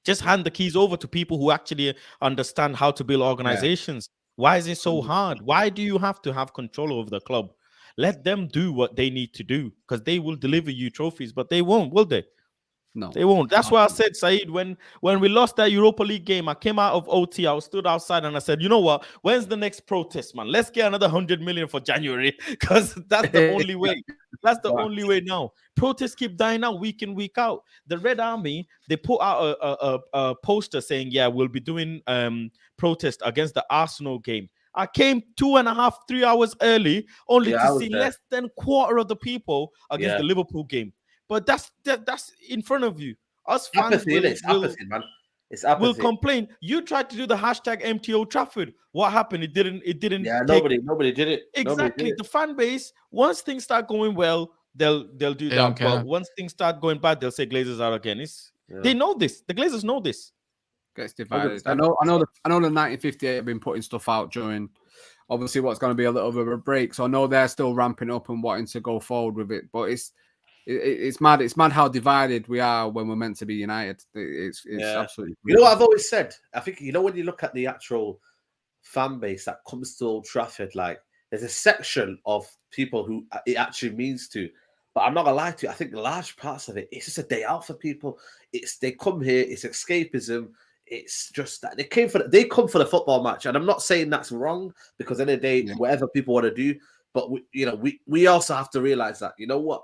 Just hand the keys over to people who actually understand how to build organizations. Why is it so hard? Why do you have to have control over the club? Let them do what they need to do, because they will deliver you trophies, but they won't, will they? No, they won't. That's why I said, Saeed, when we lost that Europa League game, I came out of OT, I stood outside and I said, you know what? When's the next protest, man? Let's get another 100 million for January, because that's the only way. That's the only way now. Protests keep dying out week in, week out. The Red Army, they put out a poster saying, we'll be doing protest against the Arsenal game. I came 2.5, 3 hours early, only to see less than quarter of the people against the Liverpool game. But that's in front of you. Us fans apathy, it's apathy, man. It's apathy. Will complain. You tried to do the hashtag empty Old Trafford. What happened? It didn't. Yeah, nobody did it. Exactly. The fan base, once things start going well, they'll do that. But once things start going bad, they'll say Glazers out again. They know this. The Glazers know this. Gets divided. I know the 1958 have been putting stuff out during obviously what's going to be a little bit of a break. So I know they're still ramping up and wanting to go forward with it. But it's mad. It's mad how divided we are when we're meant to be united. It's absolutely. You know what I've always said? I think, when you look at the actual fan base that comes to Old Trafford, like, there's a section of people who it actually means to. But I'm not gonna lie to you. I think large parts of it's just a day out for people. They come here. It's escapism. it's just that they come for the football match, and I'm not saying that's wrong because at the end of the day, whatever people want to do, but we also have to realize that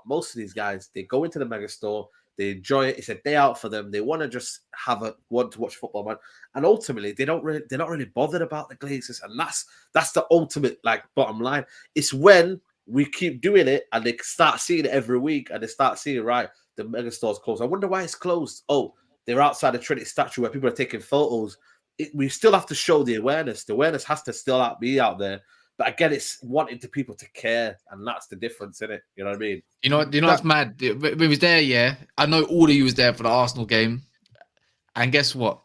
most of these guys, they go into the mega store, they enjoy it. It's a day out for them. They want to just want to watch football, man. And ultimately, they're not really bothered about the Glazers, and that's the ultimate bottom line. It's when we keep doing it and they start seeing it every week, and they start seeing the mega store's closed. I wonder why it's closed. Oh, they're outside the Trinity statue where people are taking photos. We still have to show the awareness. The awareness has to still be out there. But again, it's wanting people to care, and that's the difference in it. You know what I mean? You know what's mad? We was there, yeah. I know all of you was there for the Arsenal game, and guess what?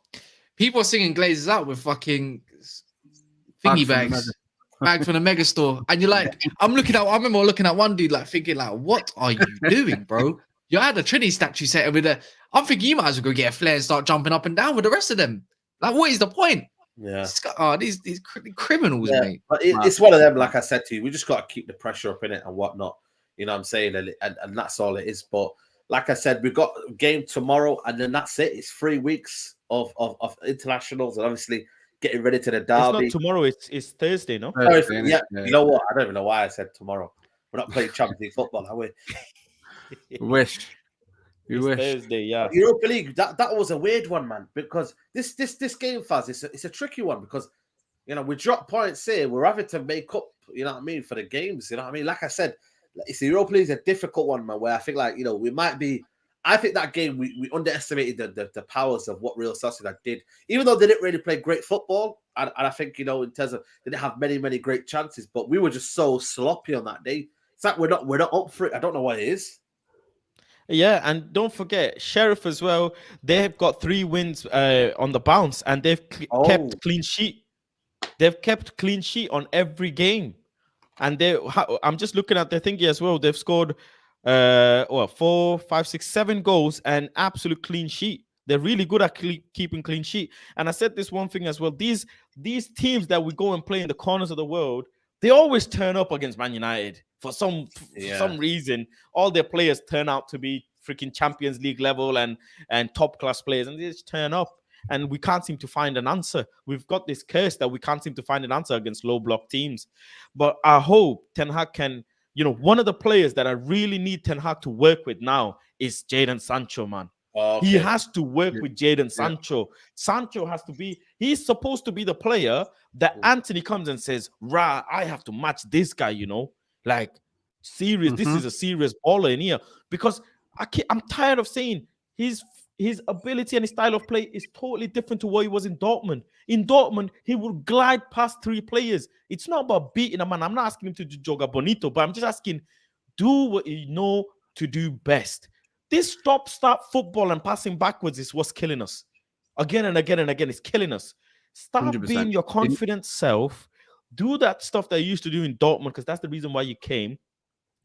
People are singing Glazers out with fucking thingy bags from the mega store, and you're like, I remember looking at one dude thinking what are you doing, bro? You had a Trinity statue set with a. I'm thinking you might as well go get a flare and start jumping up and down with the rest of them. What is the point? Yeah. These criminals, mate. But it's one of them. Like I said to you, we just got to keep the pressure up in it and whatnot. You know what I'm saying? And that's all it is. But like I said, we've got a game tomorrow, and then that's it. It's 3 weeks of internationals, and obviously getting ready to the derby. It's not tomorrow. It's Thursday, no? Yeah. You know what? I don't even know why I said tomorrow. We're not playing Champions League football, are we? You wish. Thursday, yeah. Europa League, that was a weird one, man, because this game, Faz, it's a tricky one because we drop points here, we're having to make up, you know what I mean, for the games, you know what I mean. Like I said, it's the Europa League is a difficult one, man, where I think we might be. I think that game we underestimated the powers of what Real Sociedad did, even though they didn't really play great football, and I think in terms of they didn't have many great chances, but we were just so sloppy on that day. It's like we're not up for it. I don't know what it is. Yeah, and don't forget Sheriff as well. They've got 3 wins on the bounce, and they've kept clean sheet. They've kept clean sheet on every game, and I'm just looking at their thingy as well. They've scored 4, 5, 6, 7 goals and absolute clean sheet. They're really good at keeping clean sheet. And I said this one thing as well. These teams that we go and play in the corners of the world, they always turn up against Man United for some reason. All their players turn out to be freaking Champions League level and top class players, and they just turn up, and we can't seem to find an answer. We've got this curse that we can't seem to find an answer against low block teams. But I hope Ten Hag can, one of the players that I really need Ten Hag to work with now is Jadon Sancho, man. Okay. He has to work with Jadon Sancho. Sancho has to be, he's supposed to be the player that Anthony comes and says, I have to match this guy, serious. This is a serious baller in here. Because I'm tired of saying his ability and his style of play is totally different to what he was in Dortmund. In Dortmund, he would glide past 3 players. It's not about beating a man. I'm not asking him to do joga bonito, but I'm just asking, do what you know to do best. This stop-start football and passing backwards is what's killing us. Again and again and again, it's killing us. Stop 100%. Being your confident self. Do that stuff that you used to do in Dortmund, because that's the reason why you came,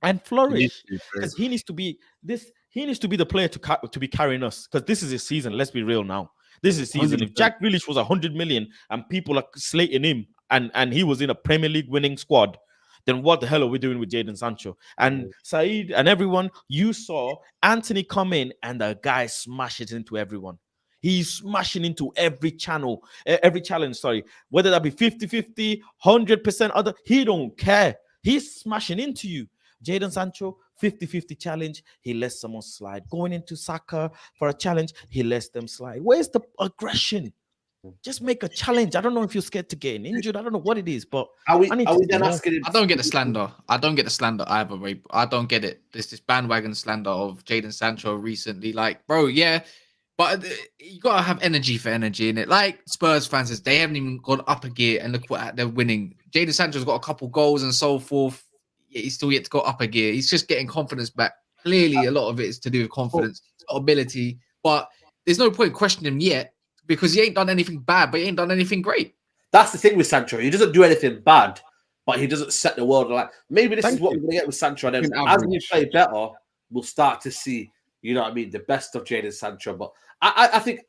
and flourish. Because he needs to be the player to be carrying us. Because this is his season. Let's be real now. This is his season. 100%. If Jack Grealish was 100 million and people are slating him, and he was in a Premier League winning squad, then what the hell are we doing with Jadon Sancho? And Saeed and everyone, you saw Anthony come in and the guy smashes into everyone. He's smashing into every challenge, whether that be 50-50, 100% other, he don't care. He's smashing into you. Jadon Sancho, 50-50 challenge, he lets someone slide. Going into Saka for a challenge, he lets them slide. Where's the aggression? Just make a challenge. I don't know if you're scared to get injured. I don't know what it is, but I don't get the slander. I don't get the slander either, Ray. I don't get it. There's this bandwagon slander of Jadon Sancho recently. Bro, yeah, but you gotta have energy for energy in it. Like Spurs fans says, they haven't even gone up a gear, and look what they're winning. Jadon Sancho's got a couple goals and so forth. He's still yet to go up a gear. He's just getting confidence back. Clearly, a lot of it is to do with confidence, ability, but there's no point questioning him yet, because he ain't done anything bad, but he ain't done anything great. That's the thing with Sancho. He doesn't do anything bad, but he doesn't set the world alight. Maybe this is what we're going to get with Sancho. And then as we play better, we'll start to see, the best of Jadon Sancho. But I think,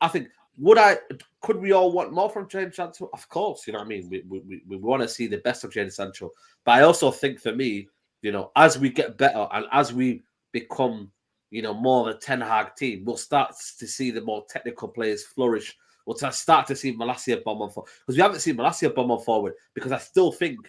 could we all want more from Jadon Sancho? Of course, we want to see the best of Jadon Sancho. But I also think for me, as we get better and as we become, more of a Ten Hag team, we'll start to see the more technical players flourish we'll start to see Malacia bomb on forward. Because we haven't seen Malacia bomb on forward, because I still think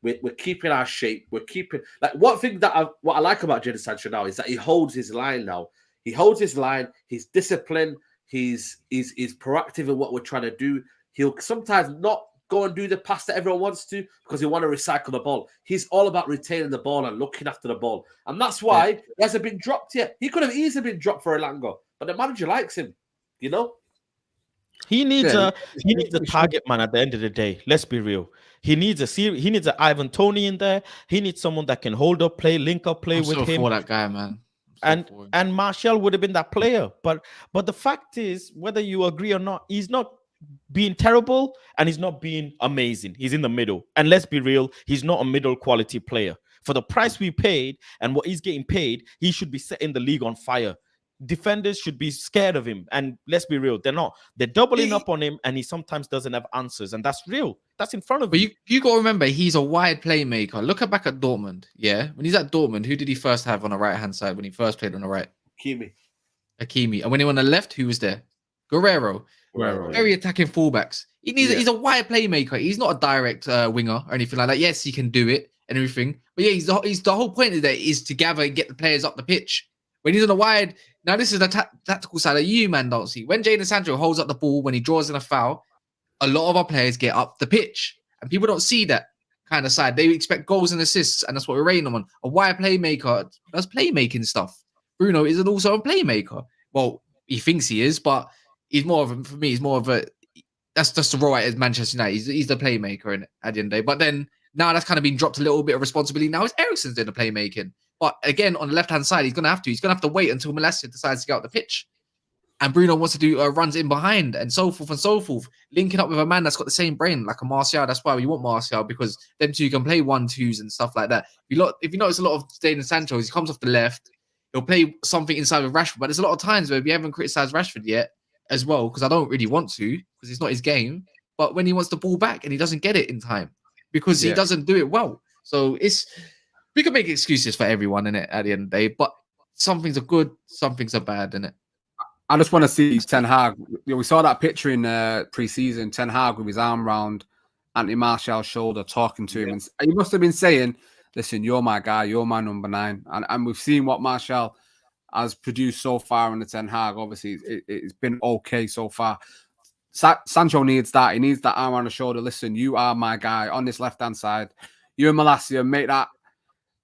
we're keeping our shape. We're keeping, like, what I like about Jadon Sancho now is that he holds his line now. He holds his line. He's disciplined. He's proactive in what we're trying to do. He'll sometimes not go and do the pass that everyone wants to because he want to recycle the ball. He's all about retaining the ball and looking after the ball. And that's why he hasn't been dropped yet. He could have easily been dropped for Elanga, but the manager likes him, you know? He needs a target man at the end of the day. Let's be real. He needs an Ivan Toney in there. He needs someone that can hold up play, link up play with him. For that guy, man. And Martial would have been that player. But the fact is, whether you agree or not, he's not being terrible and he's not being amazing. He's in the middle. And let's be real, he's not a middle quality player. For the price we paid and what he's getting paid, he should be setting the league on fire. Defenders should be scared of him. And let's be real, they're not. They're doubling up on him and he sometimes doesn't have answers. And that's real. That's in front of you. you. But you got to remember, he's a wide playmaker. Look back at Dortmund. Yeah. When he's at Dortmund, who did he first have on the right-hand side when he first played on the right? Hakimi. And when he went on the left, who was there? Guerrero. Very attacking fullbacks. He's a wide playmaker. He's not a direct winger or anything like that. Yes, he can do it and everything. But yeah, he's the whole point of that is to gather and get the players up the pitch. When he's on the wide, now this is the tactical side that you, man, don't see. When Jadon Sancho holds up the ball, when he draws in a foul, a lot of our players get up the pitch. And people don't see that kind of side. They expect goals and assists, and that's what we're rating them on. A wide playmaker does playmaking stuff. Bruno isn't also a playmaker. Well, he thinks he is, but he's more of a, for me, he's more of a, that's just the role at Manchester United. He's the playmaker at the end of the day. But then now that's kind of been dropped a little bit of responsibility. Now it's Eriksen's doing the playmaking. But again, on the left-hand side, he's going to have to wait until Malacia decides to get out the pitch. And Bruno wants to do runs in behind and so forth, linking up with a man that's got the same brain, like a Martial. That's why we want Martial, because them two can play 1-2s and stuff like that. If you notice a lot of Jadon Sancho, he comes off the left, he'll play something inside with Rashford. But there's a lot of times where we haven't criticised Rashford yet as well, because I don't really want to, because it's not his game. But when he wants the ball back and he doesn't get it in time, because he doesn't do it well. So we can make excuses for everyone, innit, at the end of the day, but some things are good, some things are bad, innit? I just want to see Ten Hag. We saw that picture in pre-season, Ten Hag with his arm round Anthony Martial's shoulder, talking to him. And he must have been saying, listen, you're my guy, you're my number 9. And we've seen what Martial has produced so far in the Ten Hag. Obviously, it's been okay so far. Sancho needs that. He needs that arm on the shoulder. Listen, you are my guy on this left-hand side. You and Malacia make that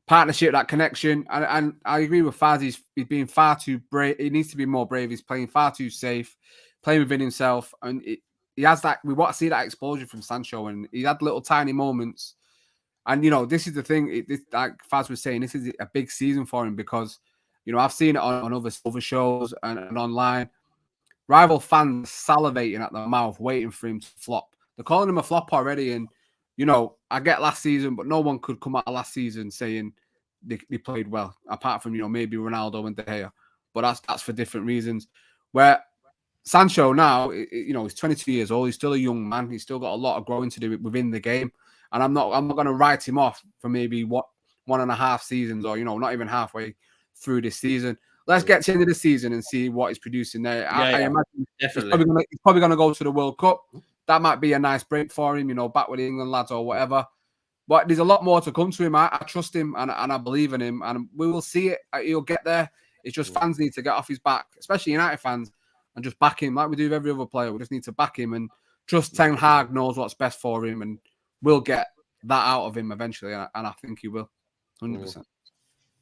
partnership, that connection. And I agree with Faz. He's being far too brave. He needs to be more brave. He's playing far too safe, playing within himself. And he has that. We want to see that explosion from Sancho. And he had little tiny moments. And, you know, this is the thing. Like Faz was saying, this is a big season for him because, you know, I've seen it on other shows and online. Rival fans salivating at the mouth, waiting for him to flop. They're calling him a flop already. And, you know, I get last season, but no one could come out of last season saying they played well, apart from, you know, maybe Ronaldo and De Gea. But that's for different reasons. Where Sancho now, you know, he's 22 years old. He's still a young man. He's still got a lot of growing to do within the game. And I'm not going to write him off for maybe 1.5 seasons or, you know, not even halfway through this season. Let's get to the end of the season and see what he's producing there. I imagine definitely. He's probably going to go to the World Cup. That might be a nice break for him, you know, back with the England lads or whatever. But there's a lot more to come to him. I trust him and I believe in him. And we will see it. He'll get there. It's just fans need to get off his back, especially United fans, and just back him like we do with every other player. We just need to back him and trust Ten Hag knows what's best for him and we'll get that out of him eventually. And I think he will, 100%.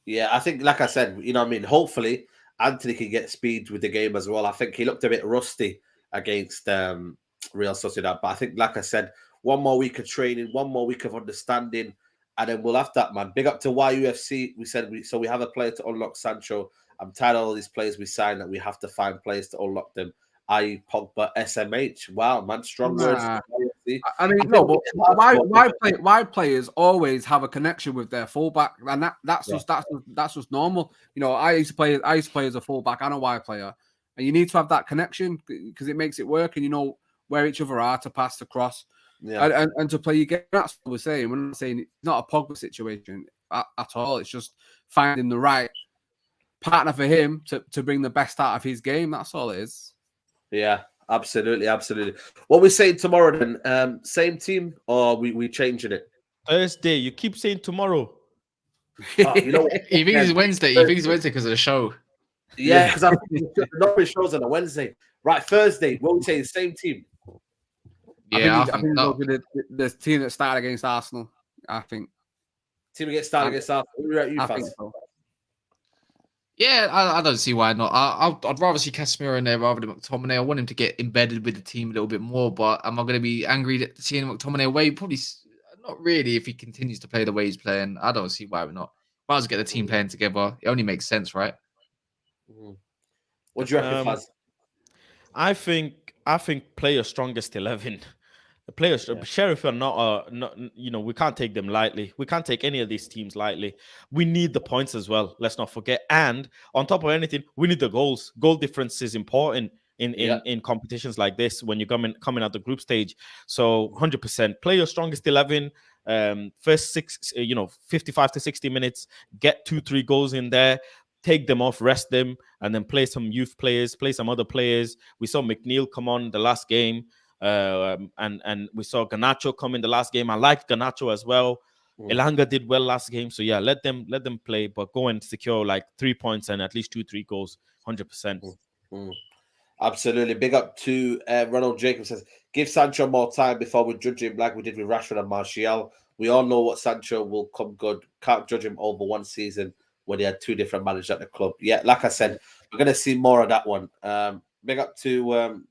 Yeah, I think, like I said, you know what I mean? Hopefully, Anthony can get speed with the game as well. I think he looked a bit rusty against Real Sociedad. But I think, like I said, one more week of training, one more week of understanding, and then we'll have that, man. Big up to YUFC. We said we have a player to unlock Sancho. I'm tired of all these players we signed that we have to find players to unlock them, i.e. Pogba, SMH. Wow, man, strong words. I mean, no, but why players always have a connection with their fullback, and that's just normal. You know, I used to play as a fullback and a wide player, and you need to have that connection because it makes it work, and you know where each other are to pass the cross, and to play your game. That's what we're saying. We're not saying it's not a Pogba situation at all. It's just finding the right partner for him to bring the best out of his game. That's all it is. Yeah. Absolutely. What we saying tomorrow then? Same team or we changing it? Thursday. You keep saying tomorrow. You know what? He thinks it's Wednesday. He thinks it's Wednesday because of the show. Yeah, because I think the Norwich shows on a Wednesday. Right, Thursday. What we saying? Same team. Yeah, I think the team that started against Arsenal. I think team that gets started against Arsenal. I think so. Yeah, I don't see why not. I'd rather see Casemiro in there rather than McTominay. I want him to get embedded with the team a little bit more. But am I going to be angry at seeing McTominay away? Probably not really. If he continues to play the way he's playing, I don't see why we're not. Might as well get the team playing together. It only makes sense, right? What do you reckon, Faz? I think play your strongest 11. The players, Sheriff are not, we can't take them lightly. We can't take any of these teams lightly. We need the points as well. Let's not forget. And on top of anything, we need the goals. Goal difference is important in competitions like this when you're coming out the group stage. So 100% play your strongest 11. First 55 to 60 minutes, get 2-3 goals in there. Take them off, rest them, and then play some youth players, play some other players. We saw McNeil come on the last game. And we saw Garnacho come in the last game. I liked Garnacho as well. Elanga did well last game. So yeah, let them play, but go and secure like 3 points and at least 2-3 goals. 100%. Absolutely. Big up to Ronald Jacobs says, give Sancho more time before we judge him like we did with Rashford and Martial. We all know what Sancho will come good. Can't judge him over one season when he had 2 different managers at the club. Yeah, like I said, we're going to see more of that one. Big up to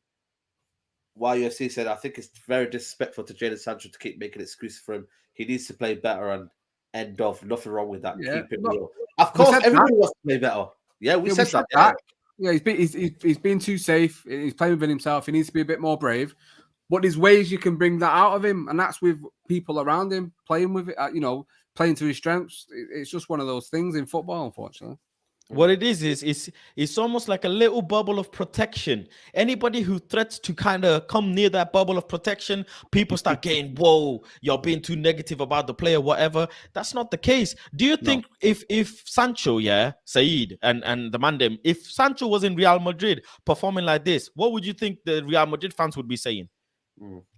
YUFC said, I think it's very disrespectful to Jadon Sancho to keep making excuses for him. He needs to play better and end off. Nothing wrong with that. Yeah, keep it real. Of course, everybody wants to play better. Yeah, we said that. Yeah, he's been too safe. He's playing within himself. He needs to be a bit more brave. But there's ways you can bring that out of him, and that's with people around him playing with it. Playing to his strengths. It's just one of those things in football, unfortunately. What it is it's almost like a little bubble of protection. Anybody who threats to kind of come near that bubble of protection, people start getting, whoa, you're being too negative about the player, whatever. That's not the case. Do you think if Sancho, Saeed and the Mandem, if Sancho was in Real Madrid performing like this, what would you think the Real Madrid fans would be saying?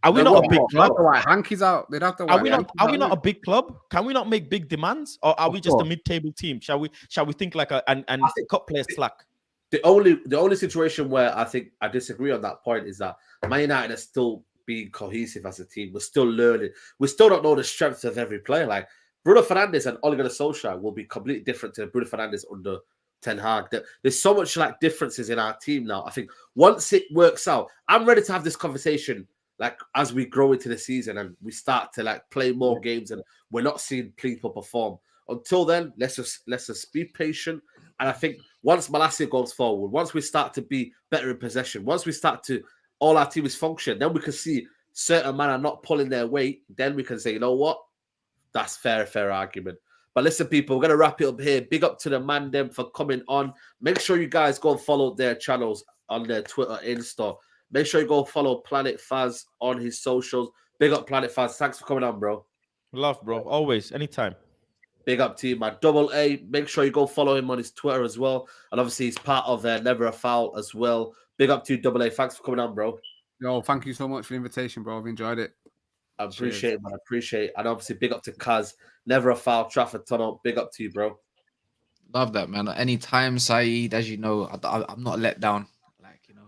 Are we not a big club? Hankies out. They'd have to. Are we not a big club? Can we not make big demands, or are we just a mid-table team? Shall we think like and cut players slack? The only situation where I think I disagree on that point is that Man United are still being cohesive as a team. We're still learning. We still don't know the strengths of every player. Like Bruno Fernandes and Ole Gunnar Solskjaer will be completely different to Bruno Fernandes under Ten Hag. There's so much like differences in our team now. I think once it works out, I'm ready to have this conversation. Like as we grow into the season and we start to like play more games and we're not seeing people perform. Until then, let's just be patient. And I think once Malacia goes forward, once we start to be better in possession, once we start to all our teams function, then we can see certain men are not pulling their weight. Then we can say, you know what, that's fair argument. But listen, people, we're gonna wrap it up here. Big up to the Mandem for coming on. Make sure you guys go and follow their channels on their Twitter, Insta. Make sure you go follow Planet Faz on his socials. Big up Planet Faz. Thanks for coming on, bro. Love, bro. Always, anytime. Big up to you, man. Double A. Make sure you go follow him on his Twitter as well. And obviously, he's part of Never a Foul as well. Big up to you, Double A. Thanks for coming on, bro. Yo, thank you so much for the invitation, bro. I've enjoyed it. I appreciate it, man. I appreciate it. And obviously, big up to Kaz. Never a Foul. Trafford Tunnel. Big up to you, bro. Love that, man. Anytime, Saeed, as you know, I'm not let down.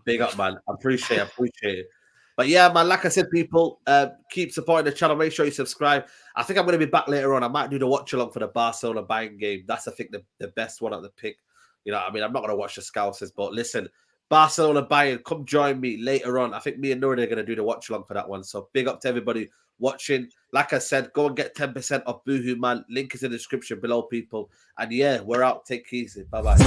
Big up, man. I appreciate it. But yeah, man, like I said, people, keep supporting the channel. Make sure you subscribe. I think I'm going to be back later on. I might do the watch along for the Barcelona Bayern game. That's, I think, the best one at the pick. You know what I mean? I'm not going to watch the Scousers, but listen, Barcelona Bayern, come join me later on. I think me and Nuri are going to do the watch along for that one. So big up to everybody watching. Like I said, go and get 10% off Boohoo, man. Link is in the description below, people. And yeah, we're out. Take it easy. Bye-bye.